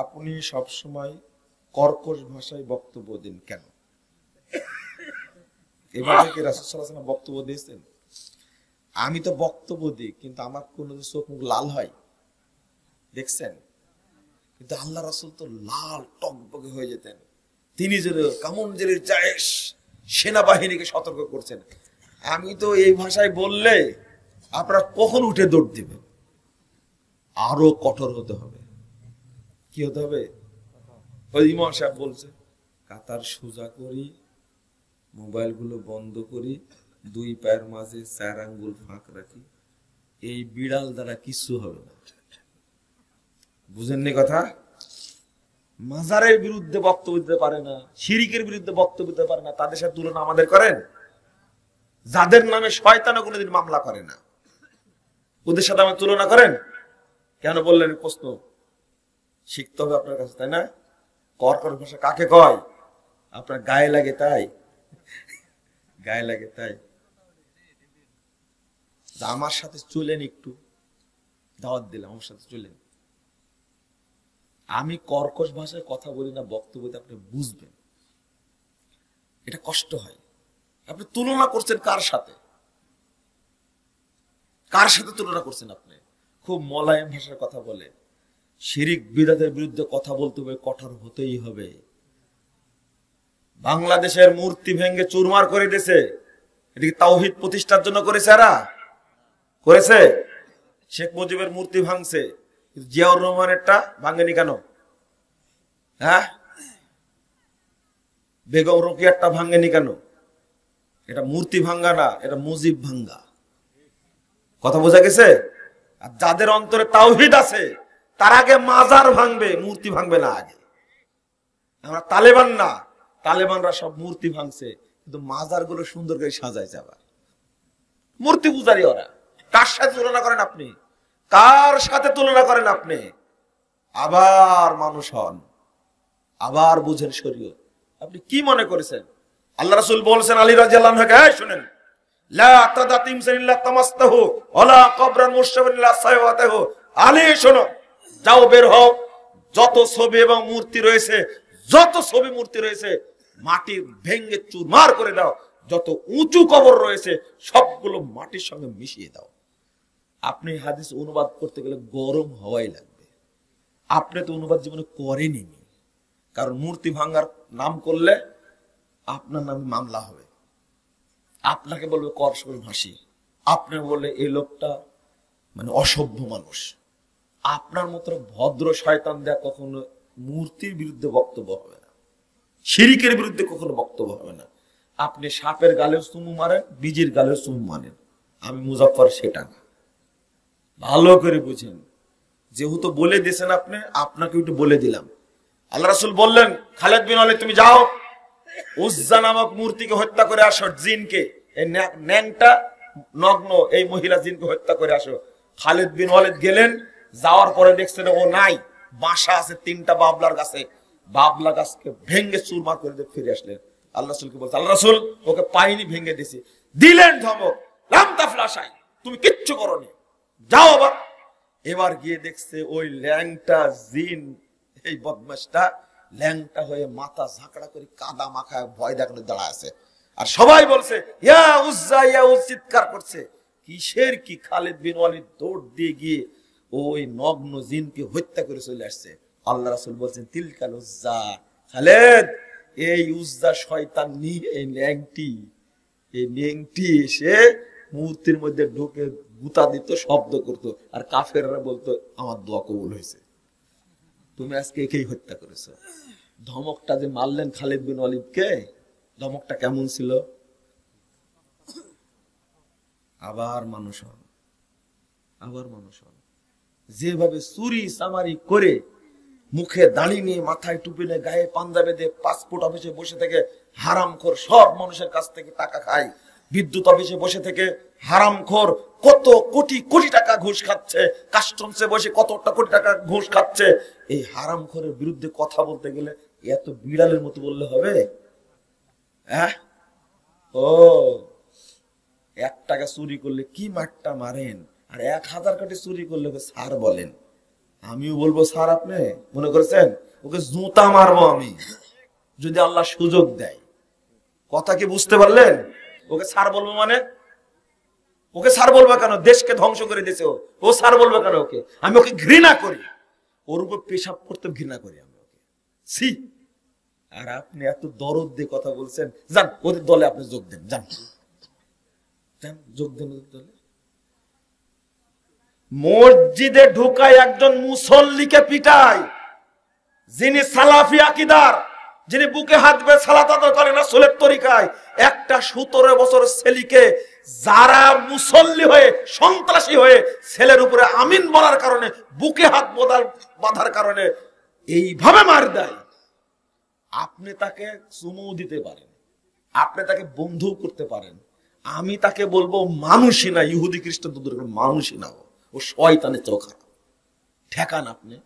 আপনি সবসময় কর্কশ ভাষায় বক্তব্য দেন কেন? এভাবে কি রাসূল সাল্লাল্লাহু আলাইহি ওয়াসাল্লাম বক্তব্য দিয়েছেন? আমি তো বক্তব্য দিই, কিন্তু আমার কোন চোখ মুখ লাল হয় দেখছেন? কিন্তু আল্লাহ রাসূল তো লাল টকবকে হয়ে যেতেন। তিনি যে কামন জেলের জায়েশ সেনাবাহিনীকে সতর্ক করছেন। আমি তো এই ভাষায় বললে আপনারা কখন উঠে দৌড় দিবেন। আরো কঠোর হতে হবে। কি হতে হবে? ওই ইমাম সাহেব বলছে, কাতার সোজা করি, মোবাইল গুলো বন্ধ করি, দুই পায়ের মাঝে 4 আঙ্গুল ফাঁক রাখি, এই বিড়াল দ্বারা কিছু হবে না। বুঝেননি কথা? মাজারের বিরুদ্ধে বক্তব্য দিতে পারে না, শিরিকের বিরুদ্ধে বক্তব্য দিতে পারে না, তাদের সাথে তুলনা আমাদের করেন? যাদের নামে শয়তানও কোনোদিন মামলা করে না, ওদের সাথে আমার তুলনা করেন? কেন বললেন? প্রশ্ন শিখতে হবে আপনার কাছে, তাই না? কর্কশ ভাষা কাকে কয়? আপনার গায়ে লাগে তাই, গায়ে লাগে তাই। আমার সাথে চলেন, একটু দাওয়াত দিলাম, আমার সাথে চলেন। আমি কর্কশ ভাষায় কথা বলি না, বক্তব্য আপনি বুঝবেন। এটা কষ্ট হয়। আপনি তুলনা করছেন কার সাথে? কার সাথে তুলনা করছেন আপনি? খুব মোলায়েম ভাষার কথা বলে। শিরিক বিদআতের বিরুদ্ধে কথা বলতে হবে, কঠোর হতেই হবে। বাংলাদেশের মূর্তি ভেঙে চুরমার করে দিয়েছে, এদিকে তাওহীদ প্রতিষ্ঠার জন্য করেছে। এরা করেছে। শেখ মুজিবের মূর্তি ভাঙছে, জিয়াউর রহমানেরটা ভাঙেনি কেন? হ্যাঁ, বেগম রোকেয়ারটা ভাঙেনি কেন? এটা মূর্তি ভাঙ্গা না, এটা মুজিব ভাঙ্গা। কথা বোঝা গেছে? আর যাদের অন্তরে তাওহীদ আছে তার আগে মাজার ভাঙবে, মূর্তি ভাঙবে না আগে। আমরা তালেবান না, তালেবানরা সব মূর্তি ভাঙছে, কিন্তু মাজার গুলো সুন্দর করে সাজায় যাবে। মূর্তি পূজারী ওরা। কার সাথে তুলনা করেন আপনি? কার সাথে তুলনা করেন আপনি? আবার মানুষ হন, আবার বুঝেন শরীয়ত। আপনি কি মনে করেছেন? আল্লাহ রাসূল বলেছেন আলী রাদিয়াল্লাহু আনহু কে, শুনেন, লা তাদাতিমসান ইল্লা তামাসতাহু ওয়ালা কবরান মুশতাবিন ইল্লা সাইওয়াতাহু। আলী শোনো, যাও বের হও, যত ছবি এবং মূর্তি রয়েছে, যত ছবি মূর্তি রয়েছে মাটি ভেঙে চুরমার করে দাও। যত উঁচু কবর রয়েছে সবগুলো মাটির সঙ্গে মিশিয়ে দাও। আপনি হাদিস অনুবাদ করতে গেলে গরম হওয়াই লাগবে। আপনি তো অনুবাদ জীবনে করেনি, কারণ মূর্তি ভাঙার নাম করলে আপনার নামে মামলা হবে। আপনাকে বলবে কর্কশ ভাষী, আপনি বললে এই লোকটা মানে অসভ্য মানুষ। আপনার মতো ভদ্র শয়তান দেয়া কখনো মূর্তির বিরুদ্ধে বক্তব্য হবে না, শিরিকের বিরুদ্ধে কখনো বক্তব্য হবে না। আপনি সাপের গালেও চুমু মারেন, বীজের গালেও চুমু মারেন। আমি মুজাফফর সেটা না, ভালো করে বুঝেন। যেহেতু বলে দিয়েছেন আপনি, আপনাকে একটু বলে দিলাম। আল্লাহ রাসূল বললেন, খালিদ বিন ওয়ালিদ তুমি যাও, উজ্জা নামক মূর্তিকে হত্যা করে আসো, জিনকে, এই ন্যাংটা নগ্ন এই মহিলা জিনকে হত্যা করে আসো। খালিদ বিন ওয়ালিদ গেলেন, যাওয়ার পরে দেখছেন ও নাই, বাসা আছে 3টা বাবলার গাছে, বাবলা গাছকে ভেঙে চুরমার করে দিয়ে ফিরে আসলেন। আল্লাহ রাসূলকে বলছে, আল্লাহ রাসূল ওকে পাইনি, ভেঙে দিয়েছি। দিলেন ধমক, লাম তাফলাশাই, তুমি কিচ্ছু করোনি, যাও আবার। এবার গিয়ে দেখছে ওই ল্যাংটা জিন, এই বদমাশটা ল্যাংটা হয়ে মাথা ঝাঁকড়া করে কাদা মাখায় ভয় দেখানো দাঁড়ায় আছে। আর সবাই বলছে ইয়া উজ্জা, ইয়া উজ্জা, চিৎকার করছে। কিসের কি? খালিদ বিন ওয়ালিদ দৌড় দিয়ে গিয়ে ওই নগ্ন জিনকে হত্যা করে চলে আসছে। আল্লাহ রাসূল বলছেন, তিলকাল উজ্জা, খালিদ এই উজ্জা শয়তান নিয়ে এই ন্যাংটি এসে মূর্তির মধ্যে ঢুকে গুতা দিত, শব্দ করত, আর কাফেররা বলতো আমার দোয়া কবুল হয়েছে। তুমি আজকে একেই হত্যা করেছো। ধমকটা যে মারলেন খালিদ বিন ওয়ালিদকে, ধমকটা কেমন ছিল? আবার মানুষ হন, আবার মানুষ হন। যেভাবে চুরি চামারি করে মুখে দাড়ি নিয়ে, মাথায় টুপি নিয়ে, গায়ে পাঞ্জাবি দিয়ে পাসপোর্ট অফিসে বসে থেকে হারামখোর সব মানুষের কাছ থেকে টাকা খায়, বিদ্যুৎ অফিসে বসে থেকে হারামখোর কত কোটি কোটি টাকা ঘুষ খাচ্ছে, কাস্টমসে বসে কত কোটি টাকা ঘুষ খাচ্ছে। এই হারামখোরের বিরুদ্ধে কথা বলতে গেলে এত বিড়ালের মতো বললে হবে? হ্যাঁ, ও 1 টাকা চুরি করলে কি মারটা মারেন, আর 1000 কোটি চুরি করলে স্যার বলেন। আমিও বলবো স্যার আপনি মনে করেছেন ওকে জুতা মারবো আমি যদি আল্লাহ সুযোগ দেয়। কথা কি বুঝতে পারলেন? ওকে স্যার বলবো মানে ওকে স্যার বলবো কেন? দেশকে ধ্বংস করে দিয়েছে ও স্যার বলবো কেন ওকে? আমি ওকে ঘৃণা করি, ওর উপর পেশাব করতে ঘৃণা করি আমি ওকে। সি, আর আপনি এত দরদ দিয়ে কথা বলছেন। যান ওদের দলে আপনি যোগ দেন, যান যান যোগ দেন ওদের দলে। মসজিদে ঢুকায় একজন মুসল্লিকে পিটায়, যিনি সালাফি আকীদার, যিনি বুকে হাত দিয়ে সালাত আদায় করে না রাসূলের তরিকায়। একটা 17 বছর ছেলেকে যারা মুসল্লি হয়ে সন্ত্রাসী হয়ে ছেলের উপরে আমিন বলার কারণে বুকে হাত বাঁধার কারণে এইভাবে মার দেয়, আপনি তাকে চুমু দিতে পারেন, আপনি তাকে বন্ধু করতে পারেন, আমি তাকে বলবো মানুষই না, ইহুদি খ্রিস্টান তো দূরের মানুষই না, ও শয়তানের চেয়েও খারাপ। ঠেকান আপনি।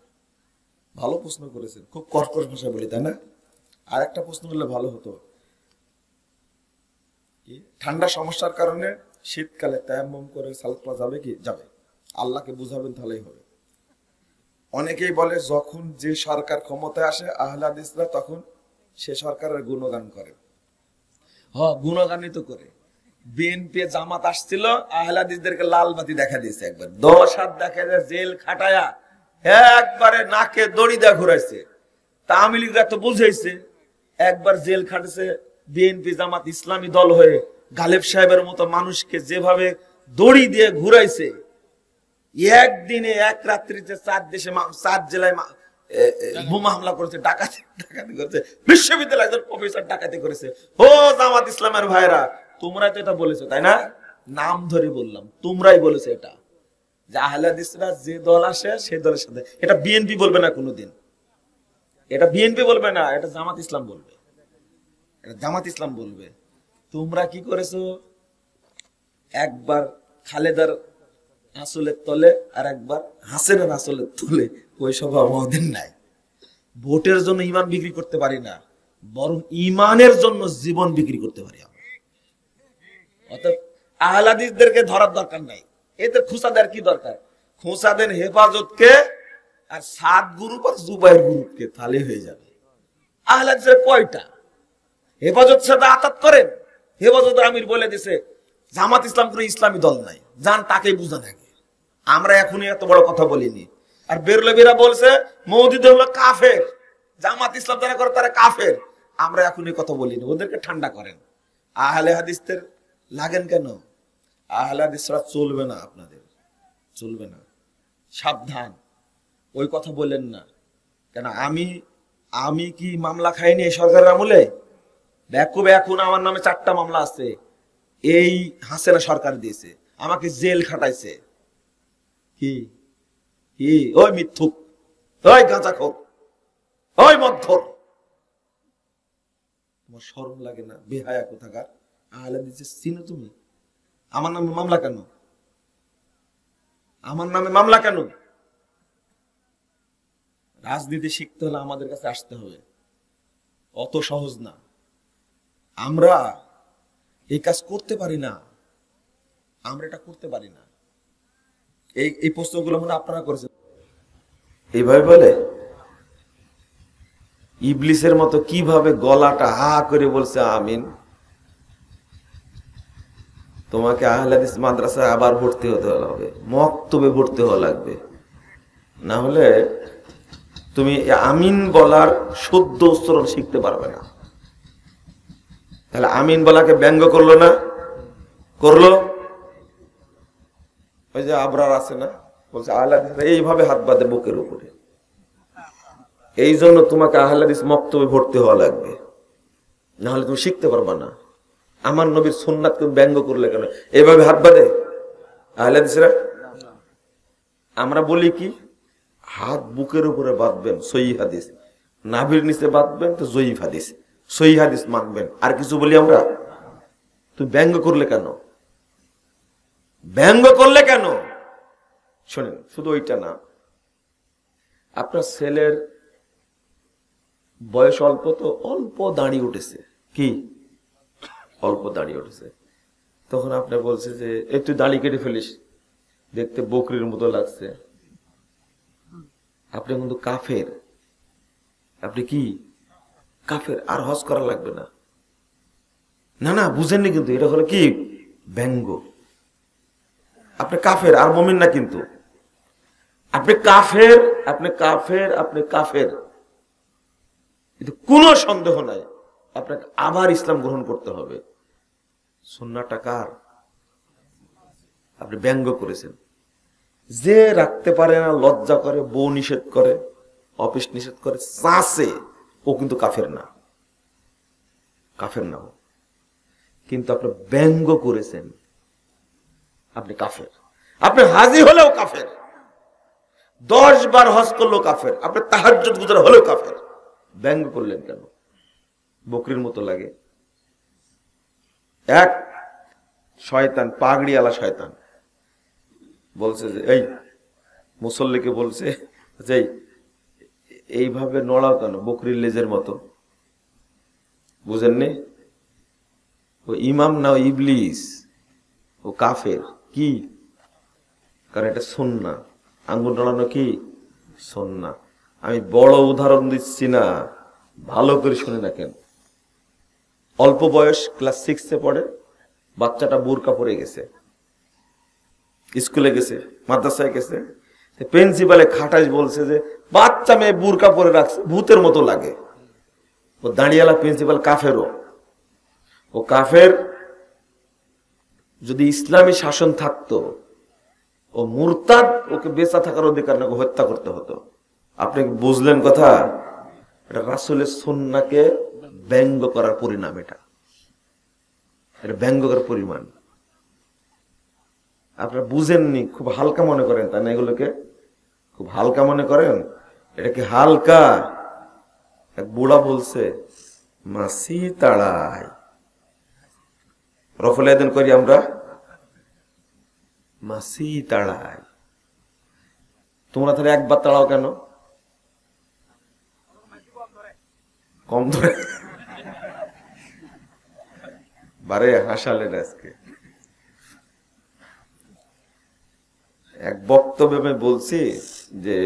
ভালো প্রশ্ন করেছেন, খুব কর্কশ ভাষায় বলি, তাই না? আর একটা প্রশ্ন করলে ভালো হতো। ঠান্ডা সমস্যার কারণে শীতকালে তায়াম্মুম করে সালাত পড়া যাবে কি? যাবে। আল্লাহকে বুঝাবেন তাহলেই হবে। অনেকেই বলে যখন যে সরকার ক্ষমতায় আসে আহলে হাদিসরা তখন সে সরকারের গুণগান করে। গুণগানই তো করে। বিএনপি জামাত আসছিল, আহলে হাদিসদেরকে লাল বাতি দেখা দিয়েছে, একবার 10 হাত দেখা যায় জেল খাটায়া একবারে নাকে দড়ি দেয়া ঘুরাইছে। আওয়ামী লীগরা তো বুঝাইছে, একবার জেল খাটেছে বিএনপি জামাত ইসলামী দল হয়ে। গালেব সাহেবের মতো মানুষকে যেভাবে দড়ি দিয়ে ঘুরাইছে, একদিনে এক রাত্রিতে 4 জেলায় বোমা হামলা করেছে, ডাকাতি করেছে, বিশ্ববিদ্যালয় একজন প্রফেসর ডাকাতি করেছে। ও জামাত ইসলামের ভাইরা, তোমরাই তো এটা বলেছো, তাই না? নাম ধরে বললাম, তোমরাই বলেছো এটা, যে আহলে হাদিসরা যে দল আসে সেই দলের সাথে। এটা বিএনপি বলবে না কোনোদিন, এটা বিএনপি বলবে না, এটা জামাত ইসলাম বলবে, এটা জামাত ইসলাম বলবে। তোমরা কি করেছো? একবার খালেদার আসলের তলে আর একবার হাসেনের আসলের তলে। ওই সব আমাদের নাই। ভোটের জন্য ইমান বিক্রি করতে পারি না, বরং ইমানের জন্য জীবন বিক্রি করতে পারি আমরা। অতএব আহলে হাদিসদেরকে ধরার দরকার নাই, এদের খুঁচা দেওয়ার কি দরকার? খুঁচা দেন হেফাজতকে আর সাত গ্রুপ আর জুবাইর গ্রুপকে, তাহলে হয়ে যাবে। আহলে হাদিসের কয়টা? হেফাজত সাথে আতাত করেন, হেফাজত আমির বলে দিছে জামাত ইসলাম কোনো ইসলামী দল নাই, যান তাকেই বুঝান আগে। আমরা এখনই এত বড় কথা বলিনি। আর বেরলভীরা বলছে মওদুদি হলো কাফের, জামাত ইসলাম যারা করে তারা কাফের। আমরা এখনই কথা বলিনি, ওদেরকে ঠান্ডা করেন। আহলে হাদিসদের লাগেন কেন? আহলে হাদিসরা চলবে না, আপনাদের চলবে না, সাবধান। ওই কথা বলেন না। কেন আমি কি মামলা খাইনি এই সরকারের আমলে? এখন আমার নামে 4টা মামলা আছে, এই হাসিনা সরকার দিয়েছে, আমাকে জেল খাটাইছে। কি কি? ওই মিথ্যুক, ওই গাঁজাখোর, ওই মদখোর, তোমার শরম লাগে না? বেহায়া কোথাকার। আহলে হাদিস চিনো তুমি? আমার নামে মামলা কেন? আমার নামে মামলা কেন? রাজনীতি শিখতে হলে আমাদের কাছে আসতে হবে, অত সহজ না। আমরা এই কাজ করতে পারি না, আমরা এটা করতে পারি না। এই প্রশ্নগুলো মনে আপনারা করেছেন। এইভাবে বলে ইবলিসের মতো কিভাবে গলাটা হা করে বলছে আমিন। তোমাকে আহলে হাদিস মাদ্রাসায় আবার ভর্তি হতে হবে, মক্তবে ভর্তি হওয়া লাগবে, না হলে তুমি আমিন বলার শুদ্ধ উচ্চারণ শিখতে পারবে না। তাহলে আমিন বলাকে ব্যঙ্গ করলো না? করলো। ওই যে আবরার আছে না, বলছে আহলে হাদিস এইভাবে হাত বাঁধে বুকের উপরে। এই জন্য তোমাকে আহলে হাদিস মক্তবে ভর্তি হওয়া লাগবে, না হলে তুমি শিখতে পারবা না। আমার নবীর সুন্নাতকে ব্যঙ্গ করলে কেন? এইভাবে হাত বাঁধে আহলে হাদিসরা। আমরা বলি কি, হাত বুকের উপরে বাঁধবেন সহিহ হাদিস, নাভির নিচে বাঁধবেন তো জয়ীফ হাদিস, সহিহ হাদিস মানবেন। আর কিছু বলি আমরা? তুমি ব্যঙ্গ করলে কেন? ব্যঙ্গ করলে কেন? শোনেন, শুধু ওইটা না, আপনার ছেলের বয়স অল্প, তো অল্প দাঁড়িয়ে উঠেছে, কি অল্প দাঁড়িয়ে উঠেছে, তখন আপনি বলছে যে একটু দাড়ি কেটে ফেলিস, দেখতে বকরির মতো লাগছে। আপনি কিন্তু কাফের। আপনি কি কাফের, আর হজ করা লাগবে না। না না, বুঝেননি কিন্তু, এটা হলো কি ব্যঙ্গ। আপনি কাফের আর মুমিন না কিন্তু। আপনি কাফের, আপনি কাফের, আপনি কাফের, কিন্তু কোনো সন্দেহ নাই আপনাকে আবার ইসলাম গ্রহণ করতে হবে। সুন্নাহটা কার? আপনি ব্যঙ্গ করেছেন। যে রাখতে পারে না, লজ্জা করে, বউ নিষেধ করে, অফিস নিষেধ করে, চাষে, ও কিন্তু কাফের না, কাফের না। কিন্তু আপনি ব্যঙ্গ করেছেন, আপনি কাফের। আপনি হাজি হলেও কাফের, 10 বার হজ করলেও কাফের, আপনি তাহাজ্জুদ গুজার হলেও কাফের। ব্যঙ্গ করলেন কেন? বকরির মতো লাগে। এক শয়তান, পাগড়িওয়ালা শয়তান বলছে যে, এই মুসল্লিকে বলছে যে এইভাবে নড়াও কেন, বকরির লেজের মতো। বুঝেননি? ও ইমাম না, ও ইবলিস, ও কাফের। কি? কারণ এটা সুন্নাহ। আঙ্গুল নড়ানো কি সুন্নাহ। আমি বড় উদাহরণ দিচ্ছি না, ভালো করে শুনে রাখেন। অল্প বয়স, ক্লাস 6-এ পড়ে, বাচ্চাটা বোরকা পরে গেছে, স্কুলে গেছে, মাদ্রাসায় গেছে। প্রিন্সিপালে খাটাস বলছে যে বাচ্চা মেয়ে বোরকা পরে রাখছে, ভূতের মতো লাগে। ও দাঁড়িয়ালা প্রিন্সিপাল কাফেরও। ও কাফের। যদি ইসলামী শাসন থাকতো, ও মুরতাদ, ওকে বেঁচে থাকার অধিকার না, হত্যা করতে হতো। আপনি বুঝলেন কথা? এটা রাসূলের সুন্নাহকে ব্যঙ্গ করার পরিণাম। এটা ব্যঙ্গ করার পরিমাণ আপনারা বুঝেননি, খুব হালকা মনে করেন, তাই না? এগুলোকে খুব হালকা মনে করেন। এটা কি হালকা? এক বুড়া বলছে, মাসি তাড়াই, রফল আয়দান করি আমরা, মাসি তাড়াই। তোমরা তাহলে একবার তাড়াও কেন? কম ধরে বারে হাসালেন আজকে। এক বক্তব্যে আমি বলছি যে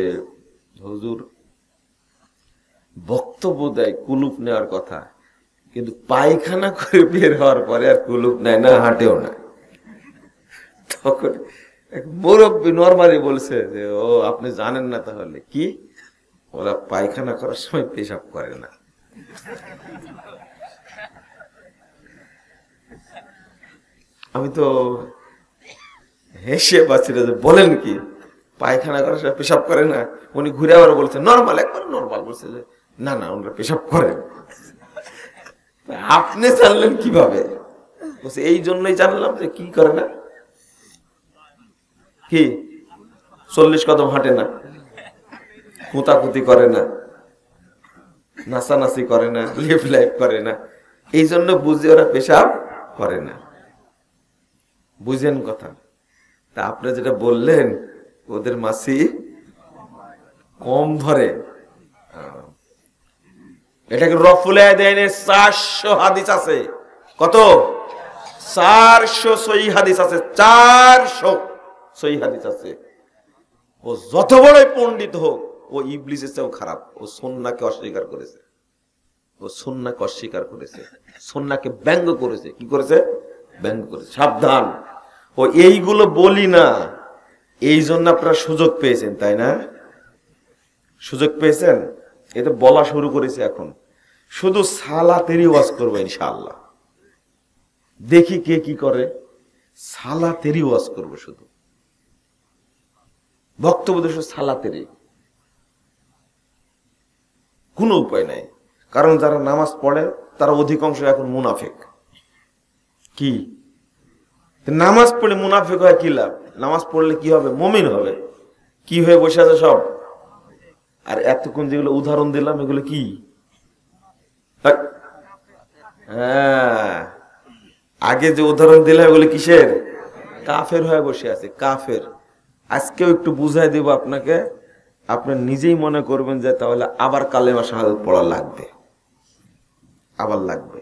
হুজুর বক্তব্য দেয় কুলুপ নেওয়ার কথা, কিন্তু পায়খানা করে বের হওয়ার পরে আর কুলুপ নেয় না, হাঁটেও না। তখন এক মুরব্বী নরমালি বলছে যে, ও আপনি জানেন না তাহলে কি, ওরা পায়খানা করার সময় পেশাব করে না। আমি তো হেসে পাচ্ছি না যে বলেন কি, পায়খানা করার সময় পেশাব করে না। উনি ঘুরে আবার বলছে নরমাল, একবার নরমাল বলছে যে না না, ওনারা পেশাব করেন। আপনি জানলেন কিভাবে? বলছে এই জন্যই জানলাম যে কি করে না, কি 40 কদম হাঁটে না, কুতাকুতি করে না, নাচানাচি করে না, লিফ লাইফ করে না, এই জন্য বুঝে ওরা পেশাব করে না। বুঝেন কথা? তা আপনি যেটা বললেন ওদের মাসি কম ধরে, এটাকে রফুল আয়দাইনে 400 হাদিস আছে। কত? 400 সহিহ হাদিস আছে, 400 সহিহ হাদিস আছে। ও যত বড় পণ্ডিত হোক, ও ইবলিসের চেয়েও খারাপ। ও সুন্নাহকে অস্বীকার করেছে, ও সুন্নাহকে অস্বীকার করেছে, সুন্নাহকে ব্যঙ্গ করেছে। কি করেছে? ব্যঙ্গ করেছে। সাবধান। ও এইগুলো বলি না, এই জন্য আপনারা সুযোগ পেয়েছেন, তাই না? সুযোগ পেয়েছেন, এটা বলা শুরু করেছে এখন। শুধু সালাতেরই ওয়াজ করবো ইনশাআল্লাহ। দেখি কে কি করে। সালাতেরই ওয়াজ করবো, শুধু বক্তব্য শুধু সালাতেরই, কোনো উপায় নাই। কারণ যারা নামাজ পড়ে তারা অধিকাংশ এখন মুনাফিক। কি নামাজ পড়লে মুনাফিক হয় কি লাভ? নামাজ পড়লে কি হবে? মুমিন হবে। কি হয়ে বসে আছে সব? আর এতক্ষণ যেগুলো উদাহরণ দিলাম এগুলো কি? হ্যাঁ, আগে যে উদাহরণ দিলাম এগুলো কিসের? কাফের হয়ে বসে আছে, কাফের। আজকেও একটু বুঝাই দেব আপনাকে, আপনি নিজেই মনে করবেন যে তাহলে আবার কালেমা শাহাদাত পড়া লাগবে, আবার লাগবে।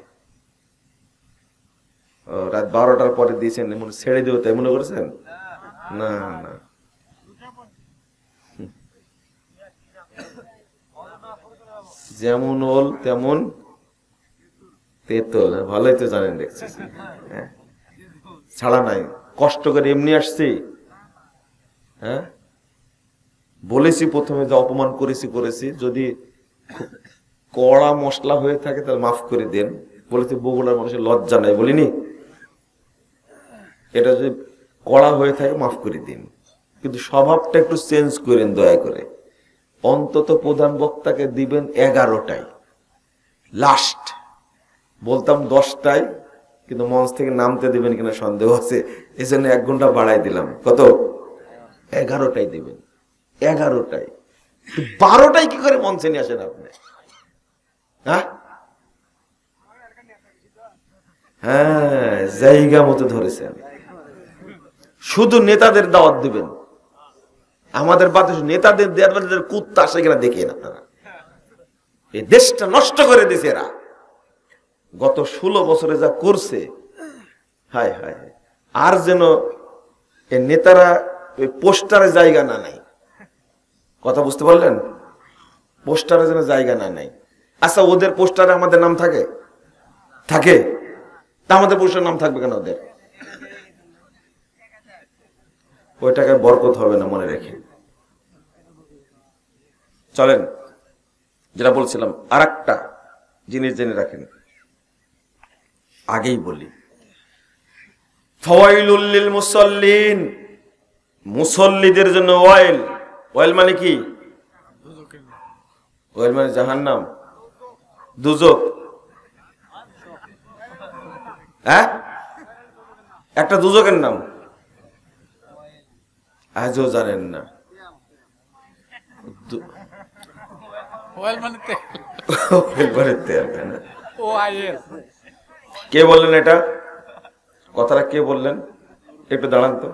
রাত 12টার পরে দিয়েছেন, মনে ছেড়ে দেবো তাই মনে করেছেন? না না, যেমন ওল তেমন তেতল। ভালোই তো জানেন, দেখছি ছাড়া নাই, কষ্ট করে এমনি আসছি। হ্যাঁ, বলেছি প্রথমে যে অপমান করেছি, যদি কড়া মশলা হয়ে থাকে তাহলে মাফ করে দেন। বলেছি বগুড়ার মানুষের লজ্জা নাই, বলিনি? এটা যদি কড়া হয়ে থাকে মাফ করে দিন, কিন্তু স্বভাবটা একটু চেঞ্জ করেন দয়া করে। অন্তত প্রধান বক্তাকে দিবেন 11টায়, লাস্ট বলতাম 10টায়, কিন্তু মঞ্চ থেকে নামতে দিবেন কিনা সন্দেহ আছে, এই জন্য 1 ঘন্টা বাড়াই দিলাম। কত? 11টায় দিবেন, 11টায়। 12টায় কি করে মঞ্চে নিয়ে আসেন আপনি? হ্যাঁ, জায়গা মতো ধরেছেন। শুধু নেতাদের দাওয়াত দিবেন, আমাদের বাদে নেতাদের দেওয়ার কুত্তা আসে কিনা দেখেন আপনারা। এই দেশটা নষ্ট করে দিছে এরা, গত 16 বছরে যা করছে। হায় হায়, আর যেন এই নেতারা ওই পোস্টারে জায়গা না নাই। কথা বুঝতে পারলেন? পোস্টারে যেন জায়গা না নাই। আচ্ছা, ওদের পোস্টারে আমাদের নাম থাকে? থাকে। তা আমাদের পোস্টারে নাম থাকবে কেন ওদের? ওই টাকায় বরকত হবে না, মনে রেখে। চলেন, যেটা বলছিলাম, আর একটা জিনিস জেনে রাখেন, আগেই বলি। ফাওয়াইলুল লিল মুসাল্লিন, মুসল্লিদের জন্য ওয়াইল। ওয়াইল মানে কি? ওয়াইল মানে জাহান্নাম, দুজক। হ্যাঁ, একটা দুজকের নাম আজও জানেন না। কে বললেন এটা? কথাটা কে বললেন? একটু দাঁড়ান তো।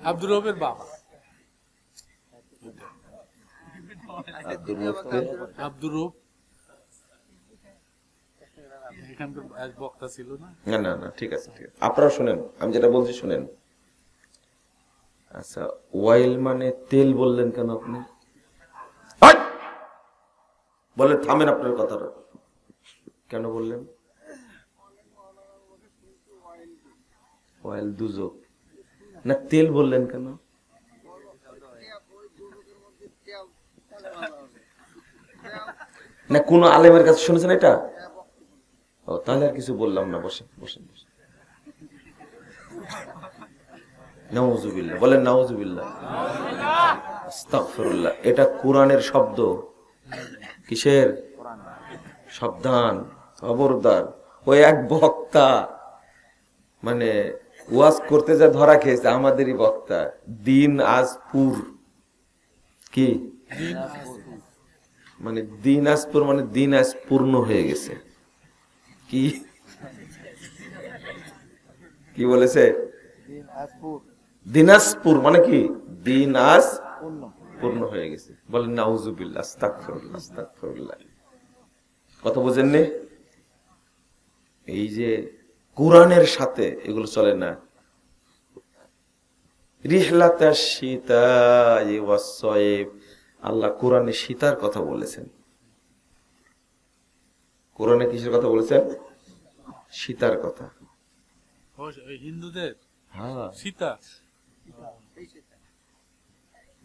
আব্দুর রবের বাবা। আব্দুর রব এখানকার বক্তা ছিল না? না না, ঠিক আছে ঠিক আছে, আপনারা শুনেন, আমি যেটা বলছি শুনেন। আচ্ছা, ওয়াইল মানে তেল বললেন কেন আপনি? বলে থামেন আপনার কথাটা, কেন বললেন? ওয়াইল দুজক না, তেল বললেন কেন? না কোন আলেমের কাছে শুনেছেন এটা? ও, তাহলে আর কিছু বললাম না। বসেন বসেন বসেন। নাউজুবিল্লাহ বলেন, নাউজুবিল্লাহ, আস্তাগফিরুল্লাহ। এটা কোরআনের শব্দ। কিসের? সাবধান, খবরদার। ওই এক বক্তা মানে ওয়াজ করতে যা ধরা খেয়েছে, আমাদেরই বক্তা, দিন আজপুর। কি মানে দিনাজপুর? মানে দিন আজ পূর্ণ হয়ে গেছে। কি কি বলেছে? দিনাজপুর মানে কি? দিন আজ পূর্ণ হয়ে গেছে। বলেন নাউজুবিল্লাহ, আস্তাগফিরুল্লাহ, আস্তাগফিরুল্লাহ। কথা বোঝেননি? এই যে কোরআনের সাথে এগুলো চলে না। রিহলাতাশ শীতাই ওয়াস সাইফ, আল্লাহ কোরআনে শীতার কথা বলেছেন। কোরআনে কিসের কথা বলেছেন? শীতার কথা। হিন্দুদের হ্যাঁ, সীতা।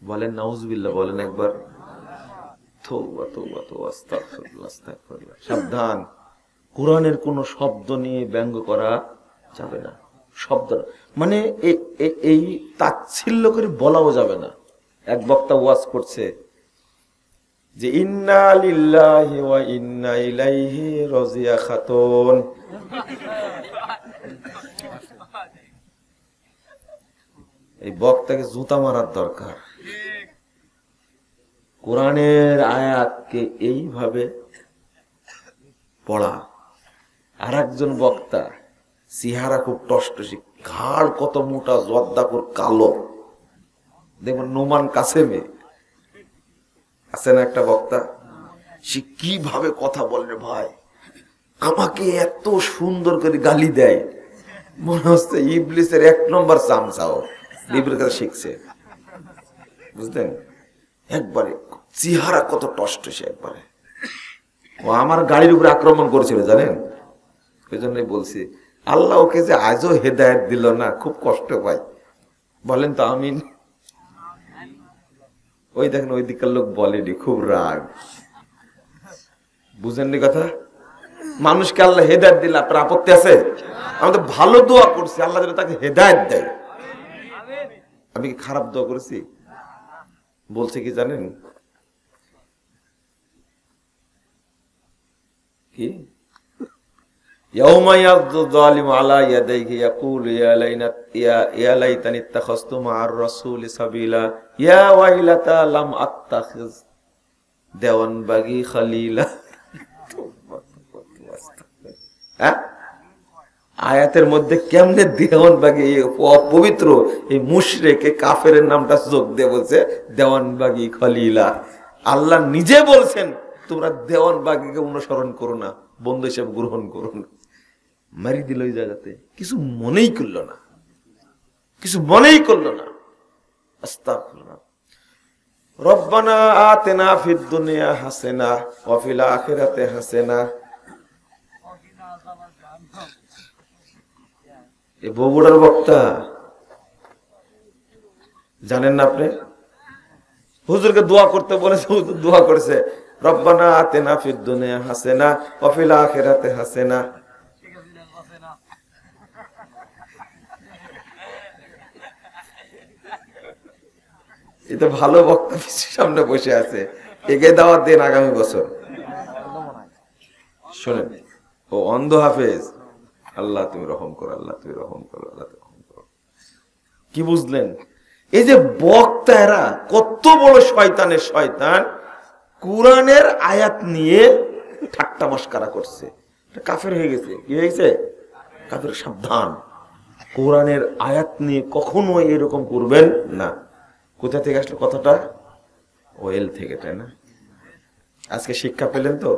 বলেন নাউজুবিল্লাহ, বলেন একবার। তওবা তওবা তওবা, আস্তাগফিরুল্লাহ, আস্তাগফিরুল্লাহ। সাবধান, কোরআনের কোন শব্দ নিয়ে ব্যঙ্গ করা যাবে না। শব্দ মানে এই তাচ্ছিল্য করে বলাও যাবে না। এক বক্তা ওয়াজ করছে যে ইন্না লিল্লাহি ওয়া ইন্না ইলাইহি রাজিয়া খাতুন। এই বক্তাকে জুতা মারার দরকার। কোরআনের আয়াতকে এইভাবে পড়া। আর একজন বক্তা, চেহারা খুব টসটসি, ঘাড় কত মোটা, জর্দাপুর কালো, দেখবেন নোমান কাসেমে আছে না একটা বক্তা, সে কিভাবে কথা বলে ভাই, আমাকে এত সুন্দর করে গালি দেয়, মনে হচ্ছে ইবলিসের 1 নম্বর চামচাও ইবলিসের কাছে শিখছে। বুঝলেন? একবারে চেহারা কত টসটসে, একবারে ও আমার গাড়ির উপরে আক্রমণ করেছিল জানেন, ওই জন্যই বলছি আল্লাহ ওকে যে আজও হেদায়েত দিল না, খুব কষ্ট পাই। বলেন তো আমিন। ওই দেখেন ওই দিকের লোক বলেনি, খুব রাগ। বুঝেননি কথা? মানুষকে আল্লাহ হেদায়েত দিলে আপনার আপত্তি আছে? আমি তো ভালো দোয়া করছি আল্লাহ যেন তাকে হেদায়েত দেয়। আমি কি খারাপ দোয়া করেছি? বলছে কি জানেন কি? ইয়াউমা ইয়াযু যালিমু আলা ইয়াদাইহি ইয়াকুলু ইয়া লাইতানি ইত্তাখাযতু মা'আর রাসূলি সাবিলা ইয়া ওয়াইলাতা লাম আত্তাখিজ দেওয়ানবাগী খালিলা। হ্যাঁ, আয়াতের মধ্যে কেমনে দেওয়ানবাগী অপবিত্র এই মুশরিক কাফেরের নামটা যোগ দিয়ে বলছে দেওয়ানবাগী খলিলা। আল্লাহ নিজে বলছেন তোমরা দেওয়ানবাগীকে অনুসরণ করো না, বন্ধু হিসেবে গ্রহণ করো না। মারি দিল ওই জায়গাতে, কিছু মনেই করলো না, কিছু মনেই করলো না। আস্তাগফিরুল্লাহ। রব্বানা আতিনা ফিদ দুনিয়া হাসানা ওয়া ফিল আখিরাতি হাসানা। এই বগুড়ার বক্তা জানেন না আপনি? হুজুরকে দোয়া করতে বলেছে, হুজুর দোয়া করেছে রব্বানা আতিনা ফিদ দুনিয়া হাসানা ওয়া ফিল আখিরাতি হাসানা। এটা ভালো বক্তা সামনে বসে আছে, একে দাওয়াত দেন আগামী বছর। শোনেন, ও অন্ধ হাফেজ, আল্লাহ তুমি রহম করো, আল্লাহ তুমি রহম করো, আল্লাহ তুমি রহম করো। কি বুঝলেন? এই যে বক্তা এরা কত বড় শয়তানের শয়তান, কোরআনের আয়াত নিয়ে ঠাট্টা মস্করা করছে, কাফের হয়ে গেছে। কি হয়েছে? কাফের। সাবধান, কোরআনের আয়াত নিয়ে কখনো এরকম করবেন না। কোথা থেকে আসলো কথাটা? ওয়েল থেকে, তাই না? আজকে শিক্ষা পেলেন তো?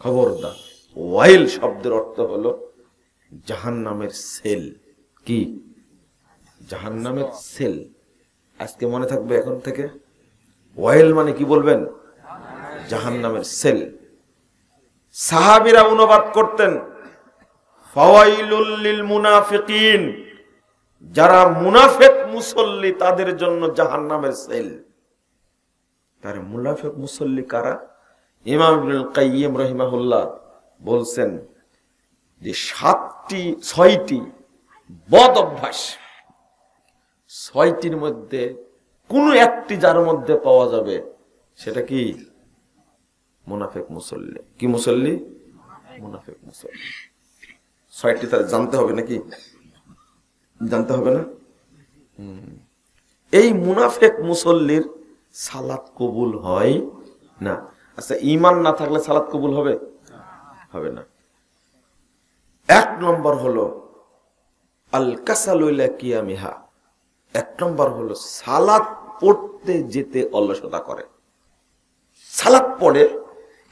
খবরদার, ওয়াইল শব্দের অর্থ হলো জাহান্নামের সেল। কি? জাহান্নামের সেল। আজকে মনে থাকবে এখন থেকে, ওয়াইল মানে কি বলবেন? জাহান্নামের সেল। সাহাবীরা অনুবাদ করতেন ফাওয়াইলুল লিল মুনাফিকিন, যারা মুনাফিক মুসল্লি তাদের জন্য জাহান্নামের সেল। তার মুনাফিক মুসল্লি কারা? ইমাম ইবনুল কাইয়িম রাহিমাহুল্লাহ বলছেন যে 6টি বদ অভ্যাস, 6টির মধ্যে কোন একটি যার মধ্যে পাওয়া যাবে সেটা কি? মুনাফিক মুসল্লি। কি মুসল্লি? মুনাফিক মুসল্লি। 6টি তার জানতে হবে নাকি? জানতে হবে না? এই মুনাফিক মুসল্লির সালাত কবুল হয় না। আচ্ছা, ঈমান না থাকলে সালাত কবুল হবে? হবে না। 1 নম্বর হলো আল কাসালু ইলা কিয়ামিহা। 1 নম্বর হলো সালাত পড়তে যেতে অলসতা করে। সালাত পড়ে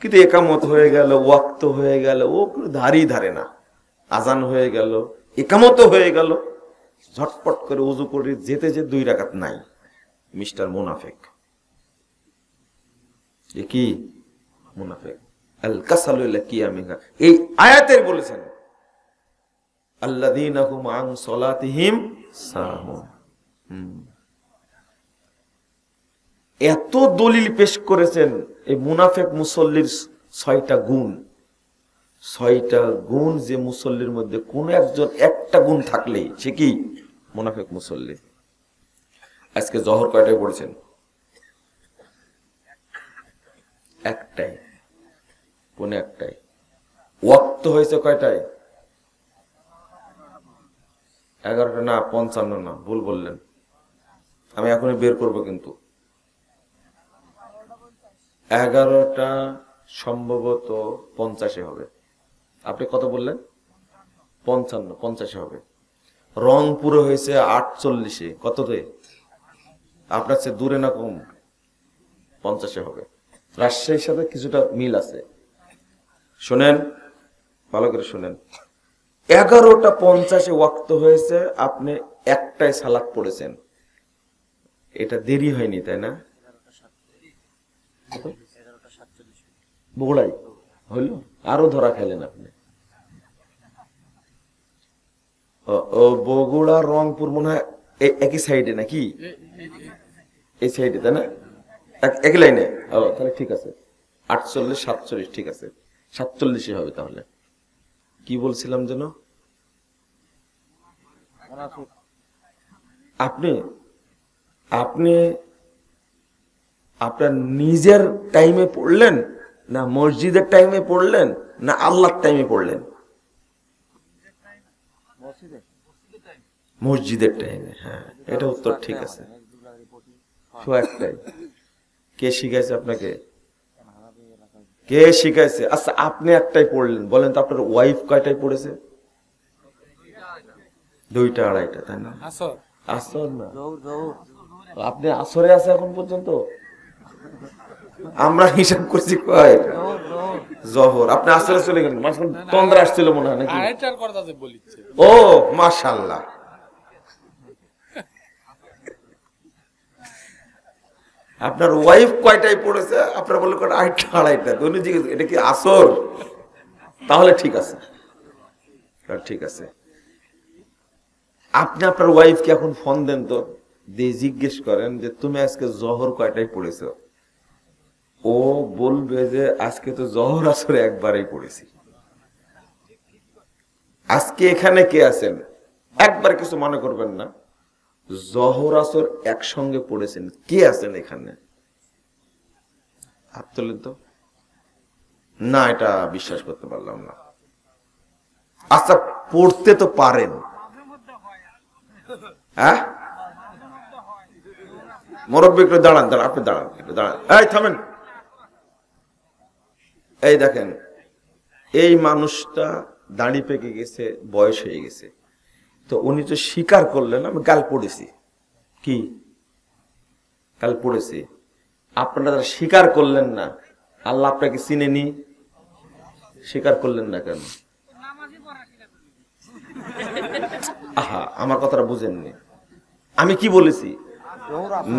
কিন্তু একামত হয়ে গেল, ওয়াক্ত হয়ে গেল, ও ধারই ধারে না। আজান হয়ে গেল, একামত হয়ে গেল, ঝটপট করে ওযু করে যেতে যে 2 রাকাত নাই, মিস্টার মুনাফিক। এ কি? মুনাফিক। আল কাসালু ইলা কিয়ামিহা এই আয়াতের বলেছেন আল্লাযীনা হুম আন সালাতিহিম সাহুন। এত দলিল পেশ করেছেন এই মুনাফিক মুসল্লির 6টা গুণ। 6টা গুণ যে মুসল্লির মধ্যে কোন একজন একটা গুণ থাকলেই সে কি? মুনাফিক মুসল্লি। আজকে জোহর কয়টায় পড়েছেন? একটাই, পৌনে একটায়। ওয়াক্ত হয়েছে কয়টায়? 11টা না, 55 না, ভুল বললেন। আমি এখনই বের করব কিন্তু 11টা সম্ভবত 50 হবে। আপনি কত বললেন? 55, 50 হবে। রংপুরে হয়েছে 48। কততে? আপনার চেয়ে দূরে না কম? 50 হবে। রাজশাহীর সাথে কিছুটা মিল আছে। শোনেন, ভালো করে শোনেন। 11টা 50 ওয়াক্ত হয়েছে, আপনি একটাই সালাত পড়েছেন। এটা দেরি হয়নি, তাই না? বগুড়াই হইল, আরো ধরা খাইলেন আপনি। ও বগুড়া রংপুর মনে হয় একই সাইডে নাকি? এই সাইডে তাই না? একই লাইনে? ও তাহলে ঠিক আছে, 48 47 ঠিক আছে, 47 হবে তাহলে। কি বলছিলাম যেন? আপনি আপনি আপনার নিজের টাইমে পড়লেন, না মসজিদের টাইমে পড়লেন, না আল্লাহর টাইমে পড়লেন? মসজিদের টাইমে। হ্যাঁ, এটা উত্তর ঠিক আছে। একটাই। কে শিখাইছে আপনাকে? কে শিখাইছে? আচ্ছা, আপনি একটাই পড়লেন, বলেন তো আপনার ওয়াইফ কয়টায় পড়েছে? 2টা 2:30টা, তাই না? আসর না, আপনি আসরে আছে এখন পর্যন্ত? আমরা হিসাব করছি কয় জহর, আপনি আসরে চলে গেলেন, মাঝখানে তন্দ্রা আসছিল মনে হয় নাকি? ও মাশাআল্লাহ, আপনার ওয়াইফ কয়টায় পড়েছে? আপনার বললো 2:30 2:30। এটা কি আসর? তাহলে ঠিক আছে, ঠিক আছে। আপনি আপনার ওয়াইফকে এখন ফোন দেন তো, দিয়ে জিজ্ঞেস করেন যে তুমি আজকে জহর কয়টায় পড়েছ? ও বলবে যে আজকে তো জহর আসরে একবারই পড়েছি। আজকে এখানে কে আছেন একবার কিছু মনে করবেন না, জহর আসর একসঙ্গে পড়েছেন, কে আছেন এখানে? হাত তোলেন তো। না, এটা বিশ্বাস করতে পারলাম না। আচ্ছা, পড়তে তো পারেন, হ্যাঁ? মুরব্বি একটু দাঁড়ান, আপনি দাঁড়ান, একটু দাঁড়ান, এই থামেন। এই দেখেন, এই মানুষটা দাড়ি পেকে গেছে, বয়স হয়ে গেছে, তো উনি তো স্বীকার করলেন আমি কাল পড়েছি। কি কাল পড়েছি? আপনারা স্বীকার করলেন না, আল্লাহ আপনাকে চিনেনি, স্বীকার করলেন না কেন? আহা, আমার কথাটা বুঝেননি। আমি কি বলেছি?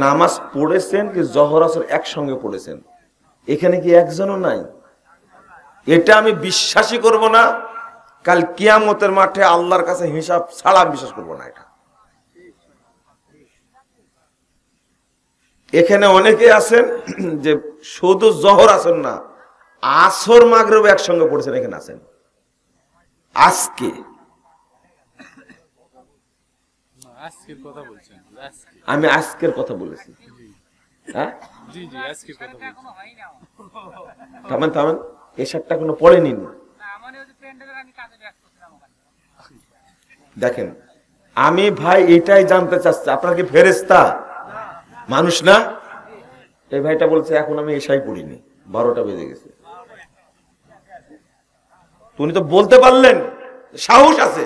নামাজ পড়েছেন কি জহর আসর একসঙ্গে পড়েছেন? এখানে কি একজনও নাই? এটা আমি বিশ্বাসই করব না। কাল কিয়ামতের মাঠে আল্লাহর কাছে হিসাব ছাড়া বিশ্বাস করব না এটা। এখানে অনেকে আছেন যে শুধু জহর আছেন না, আসর মাগরিব একসঙ্গে পড়েছেন, এখানে আছেন। আজকে আমি আজকের কথা বলেছি। হ্যাঁ, থামেন থামেন, এসবটা কোনো পড়েনি। দেখেন, আমি ভাই এটাই জানতে চাচ্ছি, আপনার কি ফেরেশতা মানুষ না? এই ভাইটা বলছে এখন আমি এসাই পড়িনি, 12টা বেজে গেছে। উনি তো বলতে পারলেন, সাহস আছে,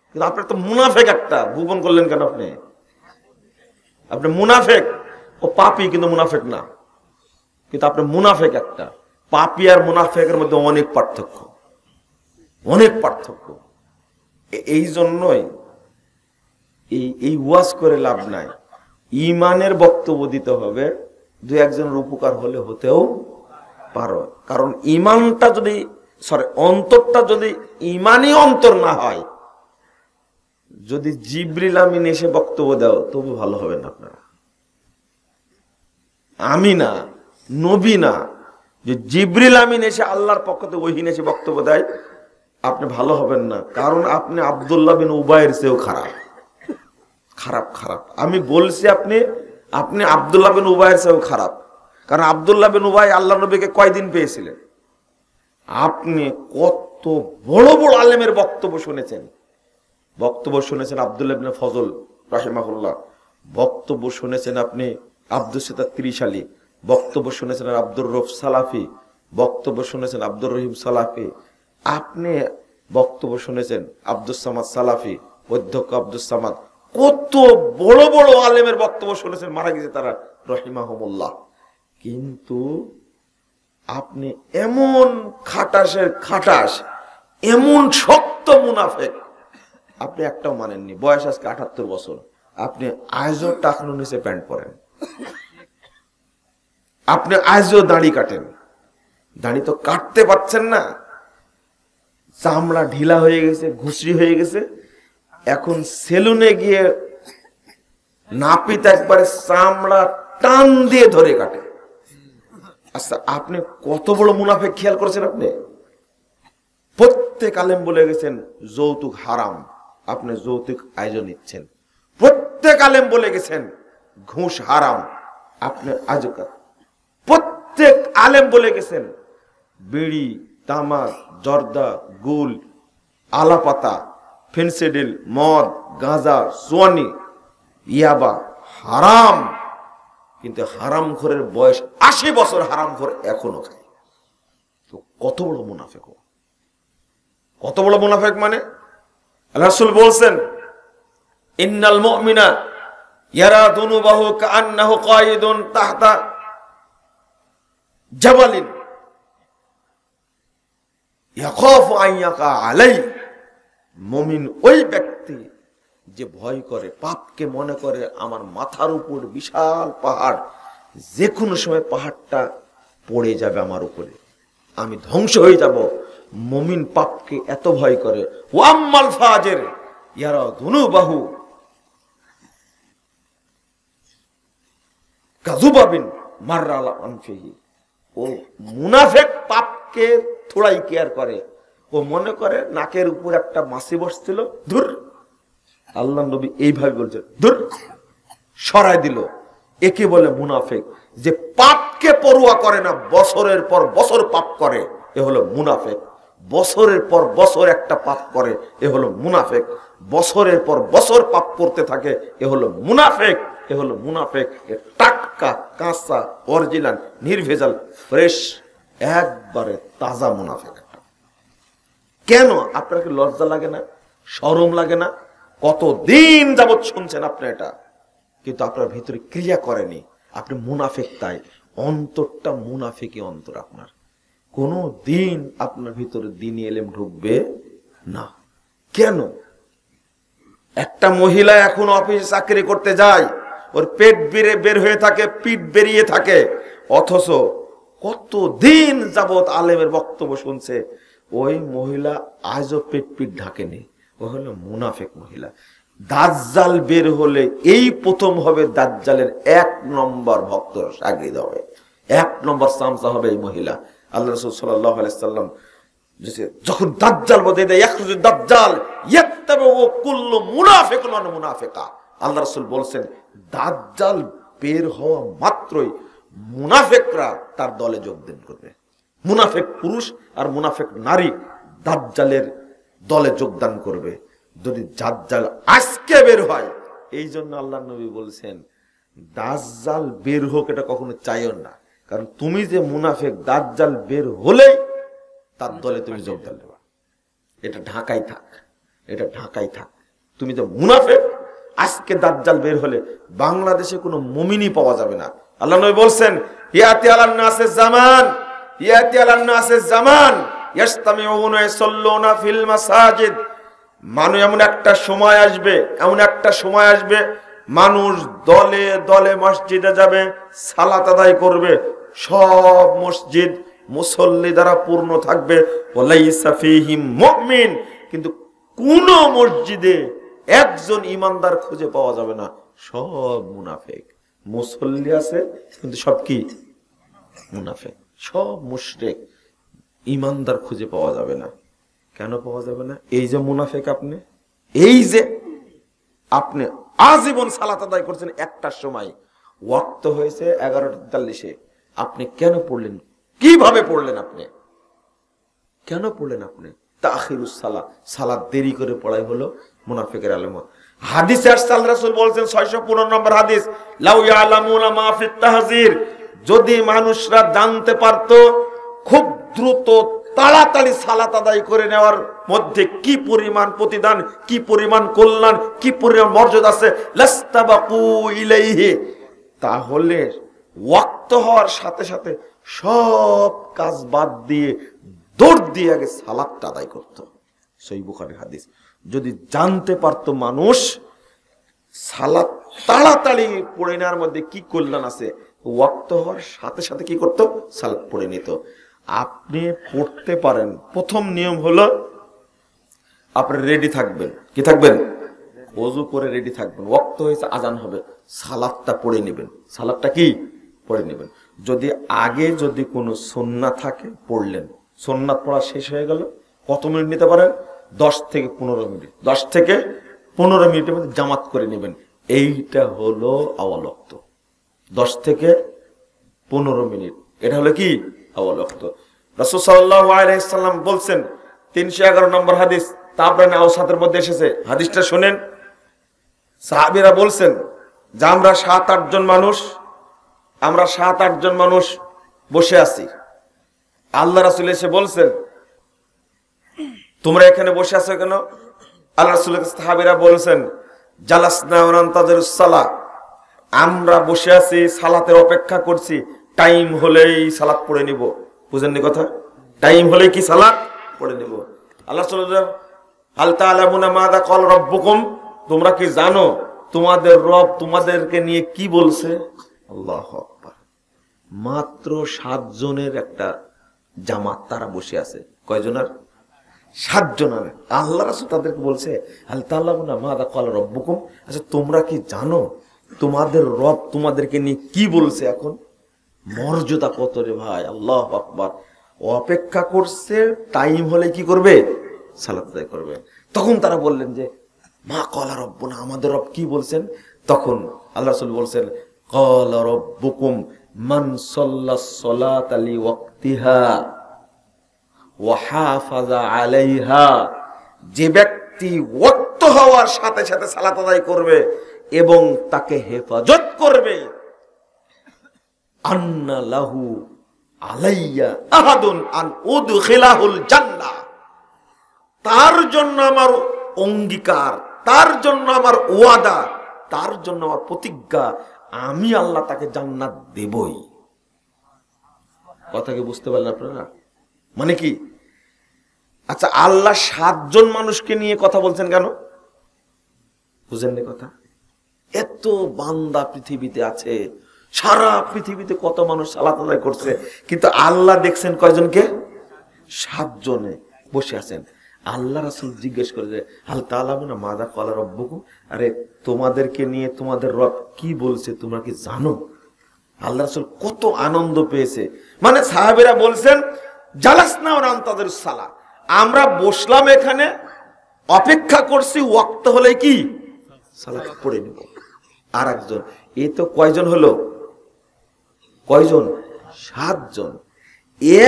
কিন্তু আপনার তো মুনাফেক একটা। ভুবন করলেন কেন আপনি? আপনি মুনাফেক। ও পাপী কিন্তু মুনাফেক না, কিন্তু আপনি মুনাফেক একটা। পাপী আর মুনাফেকের মধ্যে অনেক পার্থক্য, অনেক পার্থক্য। এই জন্যই এই ওয়াজ করে লাভ নাই, ইমানের বক্তব্য দিতে হবে। 2-1জনের উপকার হলে হতেও পারো, কারণ ইমানটা যদি অন্তরটা যদি ইমানই অন্তর না হয়, যদি জিবরিল আমিন এসে বক্তব্য দাও তবু ভালো হবে না আপনারা। আমি না, নবী না, যে জিবরিল আমিন এসে আল্লাহর পক্ষ থেকে ওহী এসে বক্তব্য দেয়, আপনি ভালো হবেন না। কারণ আপনি আব্দুল্লাহ বিন উবাইয়ের চেয়েও খারাপ, খারাপ খারাপ। আমি বলছি আপনি আব্দুল্লাহ বিন উবাইয়ের চেয়েও খারাপ। কারণ আব্দুল্লাহ বিন উবাই আল্লাহ নবীকে কয়দিন পেয়েছিলেন? আপনি কত বড় বড় আলেমের বক্তব্য শুনেছেন। আব্দুল্লাহ ইবনে ফজল রাহিমাহুল্লাহ, বক্তব্য শুনেছেন আপনি আব্দুস সাত্তার ত্রিশালী, বক্তব্য শুনেছেন আব্দুর রউফ সালাফি, বক্তব্য শুনেছেন আব্দুর রহিম সালাফি, আপনি বক্তব্য শুনেছেন আব্দুস সামাদ সালাফি, অধ্যক্ষ আব্দুস সামাদ। কত বড় বড় আলেমের বক্তব্য শুনেছেন, মারা গেছে তারা রহিমাহুমুল্লাহ। কিন্তু আপনি এমন খাটাসের খাটাস, এমন শক্ত মুনাফেক, আপনি একটাও মানেননি। বয়স আজকে 78 বছর, আপনি আজও টাকনুর নিচে প্যান্ট পরেন, আপনি আজও দাড়ি কাটেন, দাড়ি তো কাটতে পারছেন না, চামড়া ঢিলা হয়ে গেছে, ঘুষরি হয়ে গেছে। এখন সেলুনে গিয়ে নাপিত একবারে চামড়া টান দিয়ে ধরে কাটে। আচ্ছা, আপনি কত বড় মুনাফিক খেয়াল করেছেন? আপনি প্রত্যেক আলেম বলে গেছেন যৌতুক হারাম, আপনি যৌতুক আয়োজন নিচ্ছেন। প্রত্যেক আলেম বলে গেছেন ঘুষ হারাম, আপনি আজকাল। প্রত্যেক আলেম বলে গেছেন বিড়ি, তামাক, জর্দা, গুল, আলাপাতা, ফেন্সিডিল, মদ, গাঁজা, সোয়ানি, ইয়াবা হারাম। কিন্তু হারাম খোরের বয়স 80 বছর, হারাম খোর এখনো খায়। তো কত বড় মুনাফিক, কত বড় মুনাফিক! মানে রাসূল বলছেন ইন্নাল মুমিনা ইয়ারা দুনুবাহু কাআন্নাহু কায়িদুন তাহতা জাবালিন ইয়াখাফু আন ইয়াকা আলাই। মুমিন ওই ব্যক্তি যে ভয় করে, পাপকে মনে করে আমার মাথার উপর বিশাল পাহাড়, যে কোনো সময় পাহাড়টা পড়ে যাবে আমার উপরে, আমি ধ্বংস হয়ে যাব। মুমিন পাপকে এত ভয় করে। ওয়াম্মাল ফাজির ইয়ারা দুনুবাহু কাযুবাবিন মাররা আলা আনফিহি। ও মুনাফিক পাপকে থোড়াই কেয়ার করে। ও মনে করে নাকের উপর একটা মাছি বসছিল, ধুর, আল্লাহ নবী এইভাবে বলছে, ধুর, সরাই দিল। একে বলে মুনাফিক। যে পাপকে পরোয়া করে না, বছরের পর বছর পাপ করে, এ হলো মুনাফিক। বছরের পর বছর একটা পাপ করে, এ হলো মুনাফিক। বছরের পর বছর পাপ করতে থাকে, এ হলো মুনাফিক। এ হলো মুনাফিক। এ টাটকা, কাঁচা, অরিজিনাল, নির্ভেজাল, ফ্রেশ, একবারে তাজা মুনাফিক। কেন আপনার কি লজ্জা লাগে না, শরম লাগে না? কতদিন যাবত শুনছেন আপনি এটা, কিন্তু আপনার ভিতরে ক্রিয়া করেনি। আপনি মুনাফিক, তাই অন্তরটা মুনাফিকই অন্তর আপনার। কোনো দিন আপনার ভিতরে দ্বীনি ইলম ঢুকবে না। কেন? একটা মহিলা এখন অফিসে চাকরি করতে যায়, ওর পেট বের হয়ে থাকে, পিঠ বেরিয়ে থাকে, অথচ কতদিন যাবত আলেমের বক্তব্য শুনছে, ওই মহিলা আজও পেট ঢাকেনি। ও হলো মুনাফিক মহিলা। দাজ্জাল বের হলে এই প্রথম হবে দাজ্জালের 1 নম্বর ভক্ত শাগিদ হবে, 1 নম্বর সামসা হবে এই মহিলা। আল্লাহ রাসূল সাল্লাল্লাহু আলাইহি সাল্লাম যখন দাজ্জাল বলে দেয় ইয়াখরুজু দাজ্জাল ইয়াত্তাবু কুল্লু মুনাফিকুন ওয়া মুনাফিকা, আল্লাহ রাসূল বলেন দাজ্জাল বের হওয়া মাত্রই মুনাফিকরা তার দলে যোগদান করবে। মুনাফিক পুরুষ আর মুনাফিক নারী দাজ্জালের দলে যোগদান করবে। যদি দাজ্জাল আজকে বের হয়, এই জন্য আল্লাহ নবী বলছেন দাজ্জাল বের হোক এটা কখনো চাইও না, কারণ তুমি যে মুনাফিক, দাজ্জাল বের হলেই তার দলে তুমি যোগদান দেবা। এটা ঢাকায় থাক, এটা ঢাকায় থাক। তুমি যে মুনাফিক, আজকে দাজ্জাল বের হলে বাংলাদেশে কোনো মুমিনই পাওয়া যাবে না। আল্লাহ নবী বলছেন ইয়াতি আলান নাসিস জামান, ইয়াতি আলান নাসিস জামান ইয়াসতামিউনা ইয়াসাল্লুনা ফিল মাসাজিদ। মানুষ এমন একটা সময় আসবে, এমন একটা সময় আসবে, মানুষ দলে দলে মসজিদে যাবে, সালাত আদায় করবে, সব মসজিদ মুসল্লি দ্বারা পূর্ণ থাকবে, ওয়ালাইসা ফীহি মুমিন, কিন্তু কোন মসজিদে একজন ইমানদার খুঁজে পাওয়া যাবে না, সব মুনাফিক। মুসল্লি আছে কিন্তু সব কি মুনাফিক, সব মুশরিক। ইমানদার খুঁজে পাওয়া যাবে না। কেন পাওয়া যাবে না? এই যে মুনাফিক আপনি, এই যে আপনি আজীবন সালাত আদায় করছেন, একটার সময় ওয়াক্ত হয়েছে 11:43, আপনি কেন পড়লেন? কিভাবে পড়লেন? আপনি কেন পড়লেন? আপনি তাখিরুস সালাত, সালাত দেরি করে পড়াই হলো মুনাফিকের আলামত। হাদিসে আসছে, আল্লাহ রাসূল বলেছেন 615 নম্বর হাদিস, লাউ ইয়ালামুনা মা ফিত তাহজির, যদি মানুষরা জানতে পারতো খুব দ্রুত তাড়াতাড়ি সালাত আদায় করে নেওয়ার মধ্যে কি পরিমাণ প্রতিদান, কি পরিমাণ কল্যাণ, কি পরিমাণ মর্যাদা আছে, লাস্তাবাকু ইলাইহি, তাহলে ওয়াক্ত হওয়ার সাথে সাথে সব কাজ বাদ দিয়ে দৌড় দিয়ে আগে সালাতটা আদায় করত। সহিহ বুখারীর হাদিস। যদি জানতে পারতো মানুষ সালাত তাড়াতাড়ি পড়ে নেওয়ার মধ্যে কি কল্যাণ আছে, ওয়াক্ত হওয়ার সাথে সাথে কি করত? সালাত পড়ে নিত। আপনি পড়তে পারেন, প্রথম নিয়ম হলো আপনি রেডি থাকবেন। কি থাকবেন? ওযু করে রেডি থাকবেন। ওয়াক্ত হয়েছে, আজান হবে, সালাতটা পড়ে নেবেন। সালাতটা কি পড়ে নেবেন। যদি আগে যদি কোনো সুন্নাত থাকে পড়লেন, সুন্নাত পড়া শেষ হয়ে গেল, কত মিনিট নিতে পারেন? 10 থেকে 15 মিনিট। 10 থেকে 15 মিনিটের মধ্যে জামাত করে নেবেন। এইটা হলো আওয়াল ওয়াক্ত। 10 থেকে 15 মিনিট, এটা হলো কি আওয়াল ওয়াক্ত। রাসূল সাল্লাল্লাহু আলাইহি ওয়াসাল্লাম বলছেন, 311 নম্বর হাদিস তাবরানী আওসাতের মধ্যে এসেছে। হাদিসটা শুনেন। সাহাবীরা বলছেন যে আমরা 7-8 জন মানুষ বসে আছি। আল্লাহ রাসূল এসে বলছেন, তোমরা এখানে বসে আছো কেন? আল্লাহ রাসূলের সাহাবীরা বলছেন, জালাসনা ওয়া নানতাজিরুস সালাহ, আমরা বসে আছি, সালাতের অপেক্ষা করছি, টাইম হলেই সালাত পড়ে নিব। বুঝেননি কথা? টাইম হলেই কি সালাত পড়ে নিব। আল্লাহ রাসূল, হাল তাআলামুনা মাযা ক্বাল রাব্বুকুম, তোমরা কি জানো তোমাদের রব তোমাদেরকে নিয়ে কি বলছে? আল্লাহু আকবার। মাত্র 7 জনের একটা জামাত, তারা বসে আছে। কয়জনের? 7 জনের। আল্লাহ রাসূল তাদেরকে বলছে, হাল তাআলামুনা মাযা ক্বাল রাব্বুকুম, আচ্ছা তোমরা কি জানো তোমাদের রব তোমাদেরকে নিয়ে কি বলছে? এখন মর্যাদা কত রে ভাই! আল্লাহু আকবার। অপেক্ষা করছে, টাইম হলে কি করবে? সালাত আদায় করবে। তখন তারা বললেন যে মা ক্বালা রাব্বুনা, আমাদের রব কি বলছেন? তখন আল্লাহ রাসূল বলছেন, ক্বালা রাব্বুকুম মান সাল্লাস সালাতা লিওয়াক্তিহা ওয়া হাফাযা আলাইহা, যে ব্যক্তি ওয়াক্ত হওয়ার সাথে সাথে সালাত আদায় করবে এবং তাকে হেফাজত করবে, আন্না লাহু আলাইয়া আহাদুন আন উদখিলাহুল জান্নাহ, তার জন্য আমার অঙ্গীকার, তার জন্য আমার ওয়াদা, তার জন্য আমার প্রতিজ্ঞা, আমি আল্লাহ তাকে জান্নাত দেবই। কথা কি বুঝতে পারলেন আপনারা? মানে কি? আচ্ছা, আল্লাহ 7 জন মানুষকে নিয়ে কথা বলছেন কেন? বুঝেননি কথা? এত বান্দা পৃথিবীতে আছে, সারা পৃথিবীতে কত মানুষ সালাত আদায় করছে, কিন্তু আল্লাহ দেখছেন কয়জনকে? 7 জনে বসে আছেন। আল্লাহ রাসূল জিজ্ঞেস করে যে হাল তাআলামুনা মাযা ক্বালা রাব্বুকুম, আরে তোমাদেরকে নিয়ে তোমাদের রব কি বলছে তোমরা কি জানো? আল্লাহ রাসূল কত আনন্দ পেয়েছে। মানে সাহাবীরা বলছেন, জালাসনা ওয়া নানতাজিরুস সালাহ, আমরা বসলাম এখানে, অপেক্ষা করছি, ওয়াক্ত হলে কি সালাত পড়ে নেব। আর একজন, এই তো কয়জন হলো? কয়জন? 7 জন।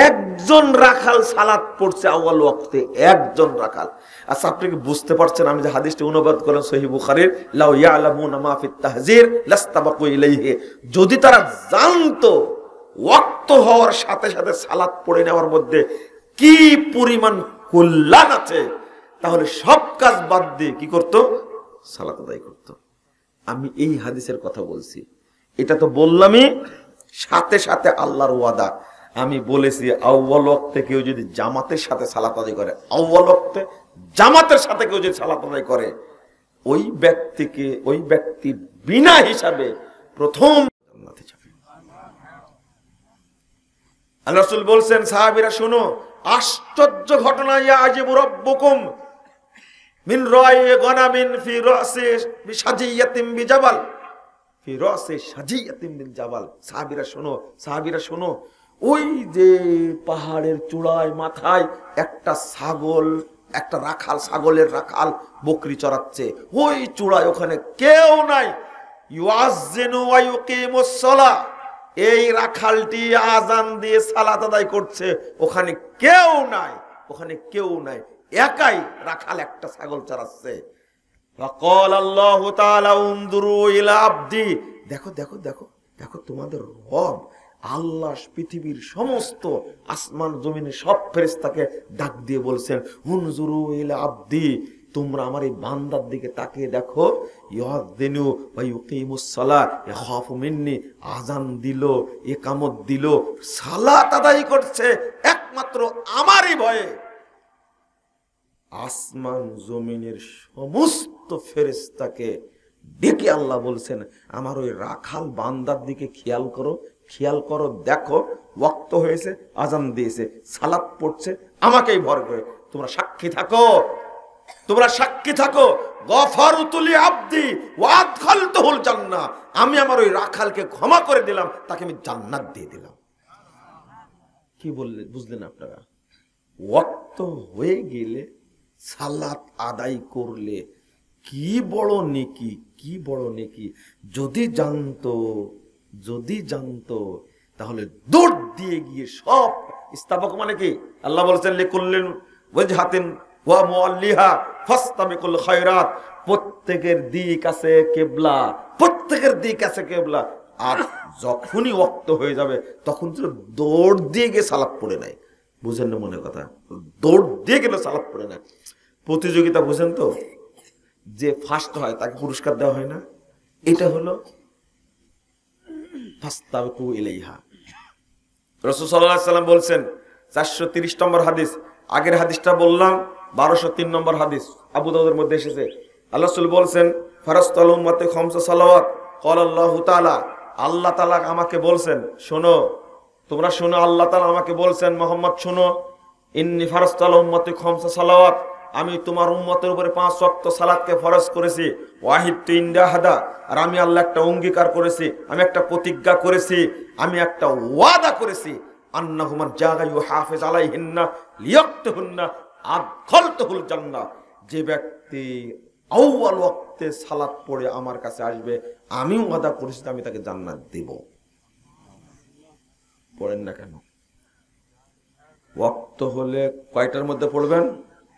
একজন রাখাল সালাত পড়ছে আউয়াল ওয়াক্তে, একজন রাখাল। আচ্ছা, আপনি কি বুঝতে পারছেন? আমি যে হাদিসটি অনুবাদ করলাম সহিহ বুখারীর, লাউ ইয়ালামুনা মা ফিত তাহজির লাস্তাবাকু ইলাইহি, যদি তারা জানতো ওয়াক্ত হওয়ার সাথে সাথে সালাত পড়ে নেওয়ার মধ্যে কি পরিমাণ কল্যাণ আছে, তাহলে সব কাজ বাদ দিয়ে কি করত? সালাত আদায় করত। আমি এই হাদিসের কথা বলছি। এটা তো বললামই, সাথে সাথে আল্লাহর ওয়াদা। আমি বলেছি আউয়াল ওয়াক্তে কেউ যদি জামাতের সাথে সালাত আদায় করে, আউয়াল ওয়াক্তে জামাতের সাথে কেউ যদি সালাত আদায় করে, ওই ব্যক্তি বিনা হিসাবে প্রথম জান্নাতে যাবে। আল্লাহ রাসূল বলছেন, সাহাবীরা শোনো, আশ্চর্য ঘটনা, ইয়া আজিবু রাব্বুকুম মিন রাই গনামিন ফি রাসি বিশাজিয়াতিন বিজাবাল, ফি রাসি শাজিয়াতিন বিল জাবাল। সাহাবীরা শোনো, ওই যে পাহাড়ের চূড়ায় মাথায় একটা ছাগল, একটা রাখাল, ছাগলের রাখাল বকরি চড়াচ্ছে, ওই চূড়ায়, ওখানে কেউ নাই। ইউআযজিনু ওয়া ইউকিমুস সালাহ, এই রাখালটি আজান দিয়ে সালাত আদায় করছে, ওখানে কেউ নাই, একাই রাখাল একটা ছাগল চড়াচ্ছে। ওয়াকাল আল্লাহু তাআলা উনজুরু ইলা আবদি, দেখো তোমাদের রব আল্লাহ পৃথিবীর সমস্ত আসমান জমিনের সব ফেরেশতাকে ডাক দিয়ে বলছেন, উনজুরু ইলা আবদি, তোমরা আমার এই বান্দার দিকে তাকিয়ে দেখো, ইয়াযিনু ওয়া ইউকিমুস সালাহ ইয়াখাফু মিন্নি, আযান দিল, ইকামত দিল, সালাত আদায় করছে একমাত্র আমারই ভয়ে। আসমান জমিনের সমস্ত ফেরেশতাকে ডেকে আল্লাহ বলছেন, আমার ওই রাখাল বান্দার দিকে খেয়াল করো, খেয়াল করো, দেখো ওয়াক্ত হয়েছে, আজান দিয়েছে, সালাত পড়ছে, আমাকেই ভর করে। তোমরা সাক্ষী থাকো, তোমরা সাক্ষী থাকো। গফারতু লি আবদি ওয়া আদখালতুহুল জান্নাহ, আমি আমার ওই রাখালকে ক্ষমা করে দিলাম, তাকে আমি জান্নাত দিয়ে দিলাম। কি বললেন, বুঝলেন আপনারা? ওয়াক্ত হয়ে গেলে সালাত আদায় করলে কি বড় নেকি, কি বড় নেকি। যদি জানতো তাহলে দৌড় দিয়ে গিয়ে সব ইস্তাবাক, মানে কি আল্লাহ বলেছেন লিকুল্লিন ওয়াজহাতিন ওয়া মুআল্লিহা ফাস্তাবিকুল খায়রাত, প্রত্যেকের দিক আছে কিবলা, প্রত্যেকের দিক আছে কিবলা। আর যখনই ওয়াক্ত হয়ে যাবে তখন তো দৌড় দিয়ে গিয়ে সালাত পড়ে নেয়। বুঝেন না মনে কথা? দৌড় দিয়ে গেলে সালাত পড়ে নেয়। প্রতিযোগিতা বুঝেন তো, যে ফার্স্ট হয় তাকে পুরস্কার দেওয়া হয় না? এটা হলো ফাস্তাবিকু ইলাইহা। রাসূল সাল্লাল্লাহু আলাইহি সাল্লাম বলছেন, 430 নম্বর হাদিস, আগের হাদিসটা বললাম 1203 নম্বর হাদিস, আবু দাউদের মধ্যে এসেছে। আল্লাহ রাসূল বলছেন, ফারাস্তাল উম্মতে খামসা সালাওয়াত, ক্বাল আল্লাহু তাআলা, আল্লাহ তাআলা আমাকে বলছেন, শোনো, তোমরা শোনো, আল্লাহ তাআলা আমাকে বলছেন, মুহাম্মদ শোনো, ইন্নী ফারাস্তাল উম্মতে খামসা সালাওয়াত, আমি তোমার উম্মতের উপরে 5 ওয়াক্ত সালাতকে ফরজ করেছি। ওয়াহিদতু ইনদাহাদা, আর আমি আল্লাহ একটা অঙ্গীকার করেছি, আমি একটা প্রতিজ্ঞা করেছি, আমি একটা ওয়াদা করেছি, আন্নাহু মান জাগা ইউহাফিজ আলাইহিন্না লিয়াকতুহুন্না আদখালতুহুল জান্নাহ, যে ব্যক্তি আউয়াল ওয়াক্তে সালাত পড়ে আমার কাছে আসবে, আমি ওয়াদা করেছি আমি তাকে জান্নাত দেব। পড়েন না কেন? ওয়াক্ত হলে কয়টার মধ্যে পড়বেন?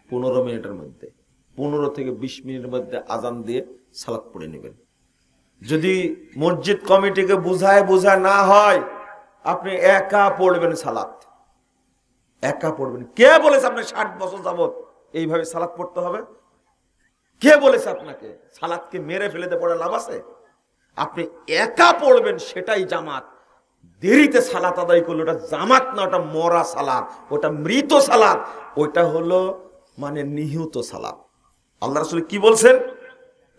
15 মিনিটের মধ্যে, 15 থেকে 20 মিনিটের মধ্যে আজান দিয়ে সালাত পড়ে নেবেন। যদি মসজিদ কমিটিকে বুঝায় না হয়, আপনি একা পড়বেন সালাত, একা পড়বেন। কে বলেছে আপনি 60 বছর যাবত এইভাবে সালাত পড়তে হবে? কে বলেছে আপনাকে? সালাতকে মেরে ফেলেতে পড়ে লাভ আছে? আপনি একা পড়বেন, সেটাই জামাত। দেরিতে সালাত আদায় করলে ওটা জামাত না, ওটা মরা সালাত, ওটা মৃত সালাত, ওইটা হলো মানে নিহত সালাত। আল্লাহ রাসূল কি বলছেন?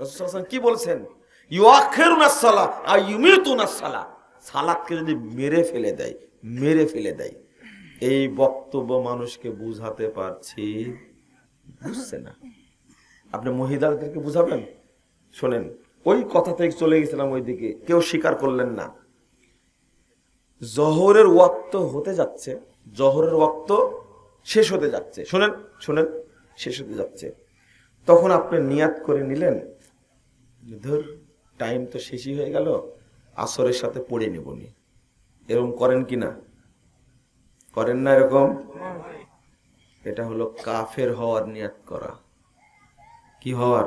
রাসূল সাল্লাল্লাহু আলাইহি ওয়াসাল্লাম কি বলছেন? ইউআখিরুনাস সালাহ আর ইউমিতুনাস সালাহ, সালাতকে যদি মেরে ফেলে দেয়। এই বক্তব্য মানুষকে বুঝাতে পারছি, বুঝছে না। আপনি মহিলাদেরকে বুঝাবেন? শোনেন, ওই কথা থেকে চলে গেছিলাম ওইদিকে, কেউ স্বীকার করলেন না। জোহরের ওয়াক্ত হতে যাচ্ছে, জোহরের ওয়াক্ত শেষ হতে যাচ্ছে, শোনেন শেষ হতে যাচ্ছে। তখন আপনি নিয়াত করে নিলেন, ধর টাইম তো শেষই হয়ে গেল, আসরের সাথে পড়ে নেবনি। এরকম করেন কি না? করেন না এরকম? এটা হলো কাফের হওয়ার নিয়াত করা। কি হওয়ার?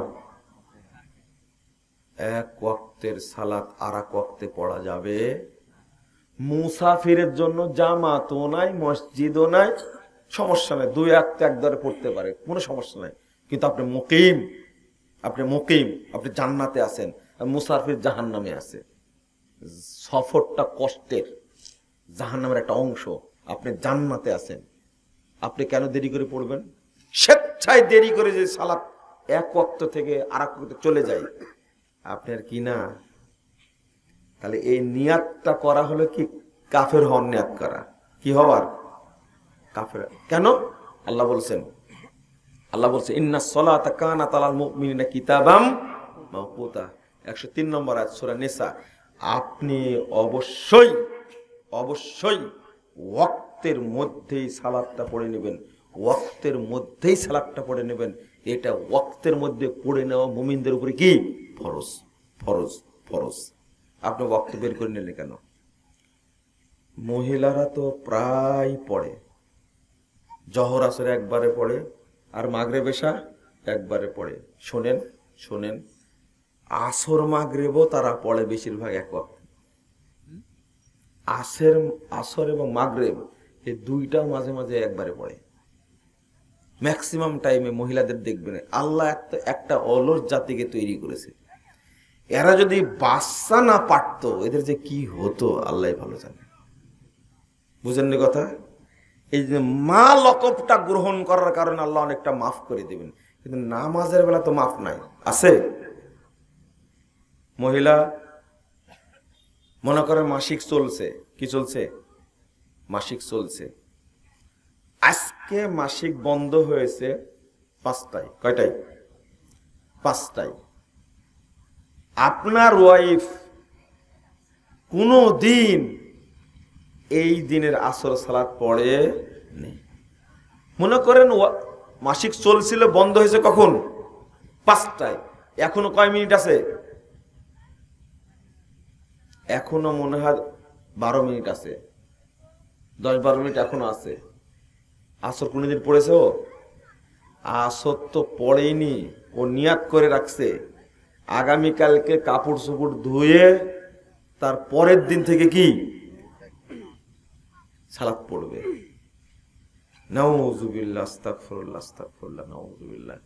এক ওয়াক্তের সালাত আর এক ওয়াক্তে পড়া যাবে। মুসাফিরের জন্য জামাতও নাই, মসজিদও নাই, সমস্যা নাই, 2 ওয়াক্ত একবারে পড়তে পারে, কোনো সমস্যা নাই। কিন্তু আপনি মুকিম, আপনি জান্নাতে আছেন, আর মুসাফির জাহান্নামে আছে। সফরটা কষ্টের, জাহান্নামের একটা অংশ, আপনি জান্নাতে আছেন। আপনি কেন দেরি করে পড়বেন? স্বেচ্ছায় দেরি করে যে সালাত এক ওয়াক্ত থেকে আর এক ওয়াক্তে চলে যায়, আপনার কি না? তাহলে এই নিয়াতটা করা হলো কি কাফের হওয়ার নিয়াত করা। কি হওয়ার? কাফের। কেন? আল্লাহ বলছে ইন্নাস সালাতা কানাত আলাল মুমিনিনা কিতাবাম মাওকুতা, 103 নম্বর আয়াত সূরা নিসা। আপনি অবশ্যই ওয়াক্তের মধ্যেই সালাতটা পড়ে নেবেন, ওয়াক্তের মধ্যেই সালাতটা পড়ে নেবেন। এটা ওয়াক্তের মধ্যে পড়ে নেওয়া মুমিনদের উপরে কি ফরজ। আপনি ওয়াক্ত বের করে নিলেন কেন? মহিলারা তো প্রায় পড়ে, জোহর আসর একবারে পড়ে, আর মাগরিব এশা একবারে পড়ে। শোনেন, আসর মাগরিবও তারা পড়ে বেশিরভাগ এক ওয়াক্ত। আসর এবং মাগরিব এই দুইটা মাঝে মাঝে একবারে পড়ে। ম্যাক্সিমাম টাইমে মহিলাদের দেখবেন আল্লাহ একটা অলস জাতিকে তৈরি করেছে। এরা যদি বাচ্চা না পারতো, এদের যে কি হতো আল্লাহ ভালো জানে। বুঝেননি কথা? এই যে মা লকবটা গ্রহণ করার কারণে আল্লাহ অনেকটা মাফ করে দিবেন, কিন্তু নামাজের বেলা তো মাফ নাই। আছে মহিলা মনে করে মাসিক চলছে, কি চলছে? মাসিক চলছে। আজকে মাসিক বন্ধ হয়েছে 5টায়। কয়টায়? 5টায়। আপনার ওয়াইফ কোনো দিন এই দিনের আসর সালাত পড়ে নেই। মনে করেন মাসিক চলছিল, বন্ধ হয়েছে কখন? 5টায়। এখনো কয় মিনিট আছে? এখনো মনে হয় 12 মিনিট আছে, 10-12 মিনিট এখনো আছে। আসর কোনদিন পড়েছে? ও আসর তো পড়েনি। ও নিয়াত করে রাখছে আগামীকালকে কাপড় চোপড় ধুয়ে তার পরের দিন থেকে কি সালাত পড়বে। নাউযুবিল্লাহ, আস্তাগফিরুল্লাহ, আস্তাগফিরুল্লাহ, নাউযুবিল্লাহ।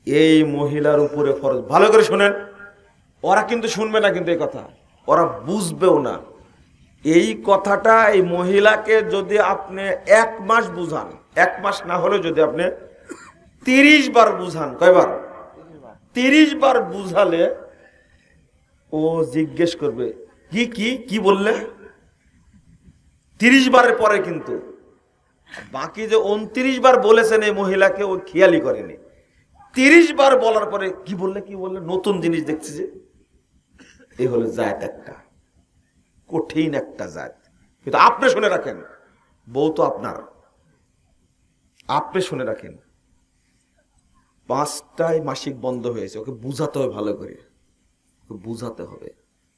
এই মহিলার উপরে ফরজ। ভালো করে শুনেন, ওরা কিন্তু শুনবে না, কিন্তু এই কথা ওরা বুঝবেও না। এই কথাটা এই মহিলাকে যদি আপনি 1 মাস বুঝান, 1 মাস না হলে যদি আপনি 30 বার বুঝান, কয়বার? 30 বার বুঝালে ও জিজ্ঞেস করবে কি কি কি বললে। 30 বারের পরে কিন্তু বাকি যে 29 বার বলেছেন এই মহিলাকে ও খেয়ালই করেনি। 30 বার বলার পরে কি বললে কি বললে, নতুন জিনিস দেখছি যে। এই হলো জাত, একটা কঠিন একটা জাত। কিন্তু আপনি শুনে রাখেন, বউ তো আপনার, আপনি শুনে রাখেন। 5টায় মাসিক বন্ধ হয়েছে, ওকে বুঝাতে হবে ভালো করে, বুঝাতে হবে।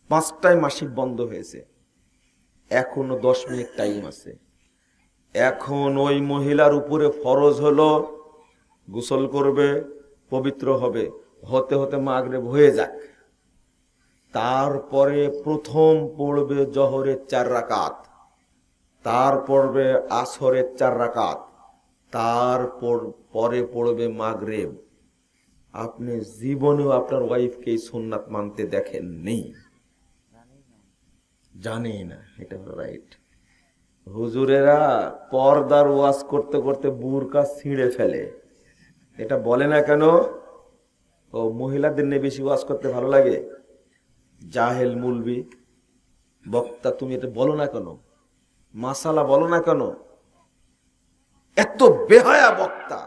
5টায় মাসিক বন্ধ হয়েছে, এখনো 10 মিনিট টাইম আছে। এখন ওই মহিলার উপরে ফরজ হলো গোসল করবে, পবিত্র হবে, হতে হতে মাগরিব হয়ে যাক। তারপরে প্রথম পড়বে জোহরের 4 রাকাত, তার পড়বে আসরের 4 রাকাত, পরে পড়বে মাগরিব। আপনি জীবনেও আপনার ওয়াইফকে এই সুন্নাত মানতে দেখেন নেই, জানি না। এটা হলো রাইট। হুজুরেরা পর্দার ওয়াজ করতে করতে বুরকা ছিঁড়ে ফেলে, এটা বলে না কেন? ও মহিলাদের নিয়ে বেশি ওয়াজ করতে ভালো লাগে। জাহেল মুলবি বক্তা, তুমি এটা বলো না কেন? মাসালা বলো না কেন? এত বেহায়া বক্তা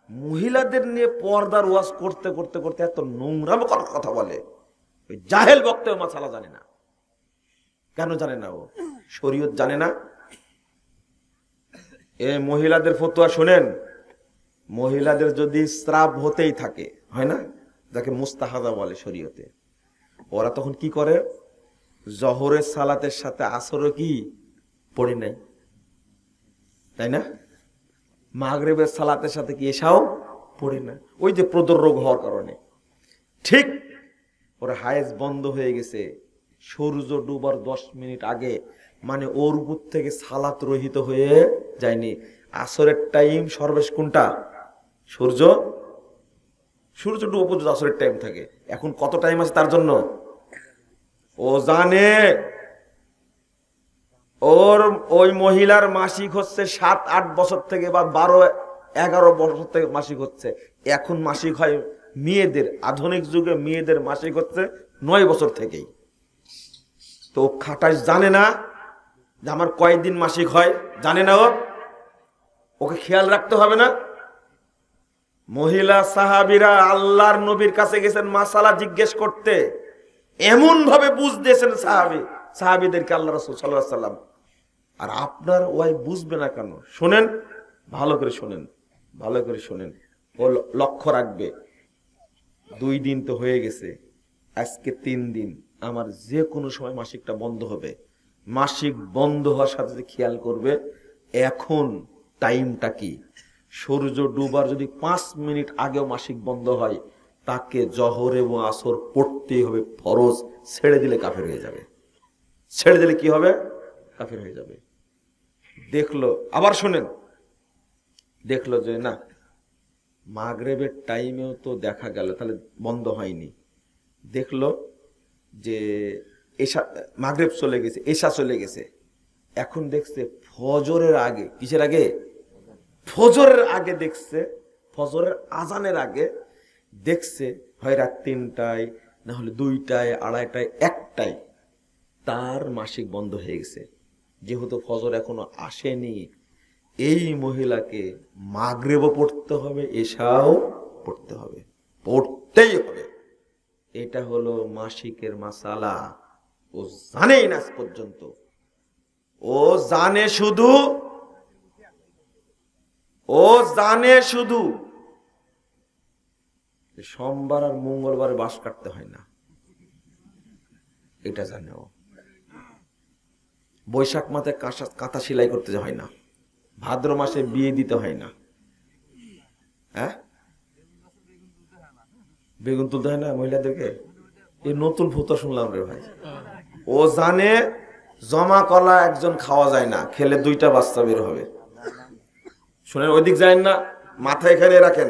মহিলাদের নিয়ে পর্দার ওয়াজ করতে করতে করতে এত নোংরা কথা বলে। ওই জাহেল বক্তা মাসালা জানে না। কেন জানে না? ও শরীয়ত জানে না। এ মহিলাদের ফতোয়া শুনেন, মহিলাদের যদি স্রাব হতেই থাকে, হয় না, যাকে মুস্তাহাদা বলে শরীয়তে, ওরা তখন কি করে? জোহরের সালাতের সাথে আসরও কি পড়ে নাই, তাই না? মাগরিবের সালাতের সাথে কি এসাও পড়ে না, ওই যে প্রদর রোগ হওয়ার কারণে। ঠিক ওর হায়েজ বন্ধ হয়ে গেছে সূর্য ডুবার 10 মিনিট আগে, মানে ওর উপর থেকে সালাত রহিত হয়ে যায়নি। আসরের টাইম সর্বশেষ কোনটা? সূর্য ডুবা পর্যন্ত আসরের টাইম থাকে। এখন কত টাইম আছে তার জন্য? ও জানে ওর ওই মহিলার মাসিক হচ্ছে 7-8 বছর থেকে বা 12-11 বছর থেকে মাসিক হচ্ছে। এখন মাসিক হয় মেয়েদের, আধুনিক যুগে মেয়েদের মাসিক হচ্ছে 9 বছর থেকেই। তো খাটাই জানে না যে আমার কয়দিন মাসিক হয়, জানে না। ওকে খেয়াল রাখতে হবে না? মহিলা সাহাবীরা আল্লাহর নবীর কাছে গেছেন মাসালা জিজ্ঞেস করতে, এমন ভাবে বুঝ দিয়েছেন সাহাবীদেরকে আল্লাহ রাসূল সাল্লাল্লাহু আলাইহি ওয়াসাল্লাম। আর আপনার ওয়াইফ বুঝবে না কেন? শোনেন, ভালো করে শোনেন, ভালো করে শোনেন। ও লক্ষ্য রাখবে, 2 দিন তো হয়ে গেছে, আজকে 3 দিন, আমার যে কোনো সময় মাসিকটা বন্ধ হবে। মাসিক বন্ধ হওয়ার সাথে সাথে খেয়াল করবে এখন টাইমটা কি। সূর্য ডুবার যদি 5 মিনিট আগেও মাসিক বন্ধ হয়, তাকে জোহর এবং আসর পড়তেই হবে ফরজ। ছেড়ে দিলে কাফের হয়ে যাবে। ছেড়ে দিলে কি হবে? কাফের হয়ে যাবে। দেখলো, আবার শুনেন, দেখলো যে না মাগরিবের টাইমেও তো দেখা গেল তাহলে বন্ধ হয়নি। দেখলো যে এশা, মাগরিব চলে গেছে, এশা চলে গেছে। এখন দেখছে ফজরের আগে, কিসের আগে? ফজরের আগে দেখছে, ফজরের আজানের আগে দেখছে হয় রাত 3টায়, না হলে 2টায়, 2:30টায়, 1টায়। তার মাসিক বন্ধ হয়ে গেছে, যেহেতু ফজর এখনো আসেনি, এই মহিলাকে মাগরিবও পড়তে হবে, এশাও পড়তে হবে, পড়তেই হবে। এটা হলো মাসিকের মাসালা। ও জানেই না আজ পর্যন্ত, ও জানে শুধু সোমবার আর মঙ্গলবারে বাঁশ কাটতে হয় না, এটা জানে ও। বৈশাখ মাসে কাঁথা সেলাই করতে হয় না, ভাদ্র মাসে বিয়ে দিতে হয় না, হ্যাঁ বেগুন তুলতে হয় না মহিলাদেরকে। এই নতুন ফুতো শুনলাম রে ভাই। ও জানে জমা কলা একজন খাওয়া যায় না, খেলে 2টা বাচ্চা বের হবে। শুনেন, ওইদিক যায় না, মাথা এখানে রাখেন,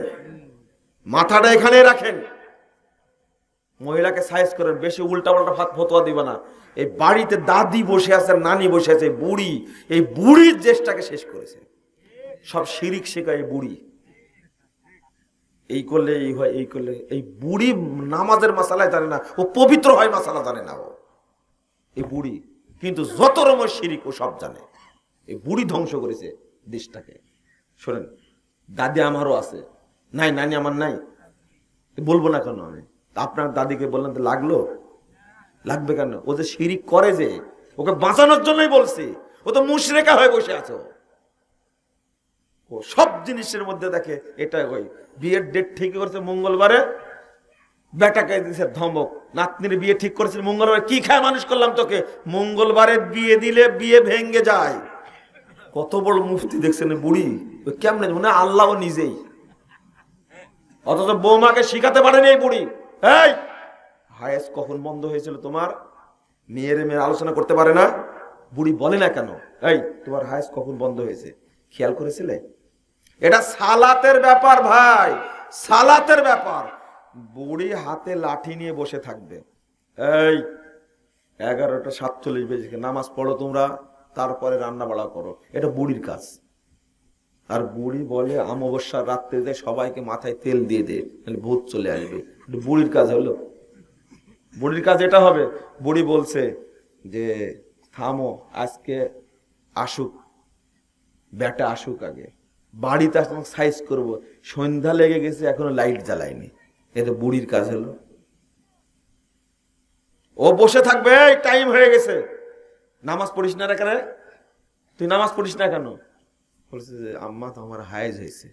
মাথাটা এখানে রাখেন। মহিলাকে সাইজ করেন, বেশি উল্টা পাল্টা ফতোয়া দিবা না। এই বাড়িতে দাদি বসে আছে, নানি বসে আছে, বুড়ি, এই বুড়ির দেশটাকে শেষ করেছে। সব শিরিক শেখায় বুড়ি, এই করলে এই হয়, এই করলে এই বুড়ি নামাজের মাসালায় জানে না, ও পবিত্র হয় মাসালা জানে না ও, এই বুড়ি। কিন্তু যত রকমের শিরিক ও সব জানে। এই বুড়ি ধ্বংস করেছে দেশটাকে। শোনেন, দাদি আমারও আছে, নাই নানি আমার নাই, বলবো না কেন আমি? আপনার দাদিকে বললেন তো লাগবে কেন? ও যে শিরিক করে, যে ওকে বাঁচানোর জন্যই বলছি। ও তো মুশরিকা হয়ে বসে আছে। ও সব জিনিসের মধ্যে দেখে এটা ওই বিয়ের ডেট ঠিক করেছে মঙ্গলবারে, বেটাকে দিয়েছে ধমক, নাতনির বিয়ে ঠিক করেছে মঙ্গলবারে, কি খায় মানুষ করলাম তোকে? মঙ্গলবারে বিয়ে দিলে বিয়ে ভেঙে যায়। কত বড় মুফতি দেখছেন বুড়ি, কেমনে মনে আল্লাহ নিজেই, অথচ বৌমাকে শিখাতে পারেনি এই বুড়ি। এই হায়েস কখন বন্ধ হয়েছিল তোমার? মেয়ের আলোচনা করতে পারে না, বুড়ি বলে না কেন? এই তোমার হায়েস কখন বন্ধ হয়েছে খেয়াল করেছিলে? এটা সালাতের ব্যাপার ভাই, সালাতের ব্যাপার। বুড়ি হাতে লাঠি নিয়ে বসে থাকবে, এই 11:47 বেজে নামাজ পড়ো তোমরা, তারপরে রান্না বাড়া করো, এটা বুড়ির কাজ। আর বুড়ি বলে অমাবস্যার রাত্রে যে সবাইকে মাথায় তেল দিয়ে দে, তাহলে ভূত চলে আসবে। বুড়ির কাজ হলো, বুড়ির কাজ এটা হবে। বুড়ি বলছে যে থামো, আজকে আসুক বেটা, আসুক আগে, বাড়িতে আসলে সাইজ করবো, সন্ধ্যা লেগে গেছে এখনো লাইট জ্বালায়নি, এটা বুড়ির কাজ হলো। ও বসে থাকবে, টাইম হয়ে গেছে, নামাজ পড়িস না কেন? তুই নামাজ পড়িস না কেন? বলছে যে আম্মা তো আমার হায়েজ হয়েছে।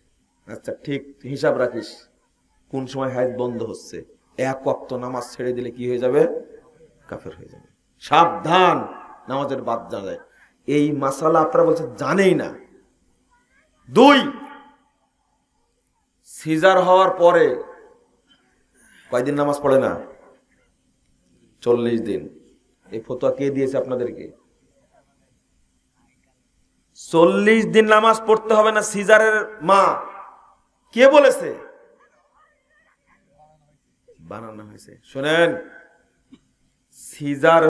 আচ্ছা ঠিক, হিসাব রাখিস কোন সময় হায়েজ বন্ধ হচ্ছে। 1 ওয়াক্ত নামাজ ছেড়ে দিলে কি হয়ে যাবে? কাফের হয়ে যাবে। সাবধান, নামাজের বাদ জানায়। এই মাসালা আপনারা বলছে জানেই না। 2, সিজার হওয়ার পরে কয়দিন নামাজ পড়ে না? 40 দিন। এই ফতোয়া কে দিয়েছে আপনাদেরকে? 40 দিন নামাজ পড়তে হবে না সিজারের মা, কে বলেছে? বানানো হয়েছে। শোনেন, সিজার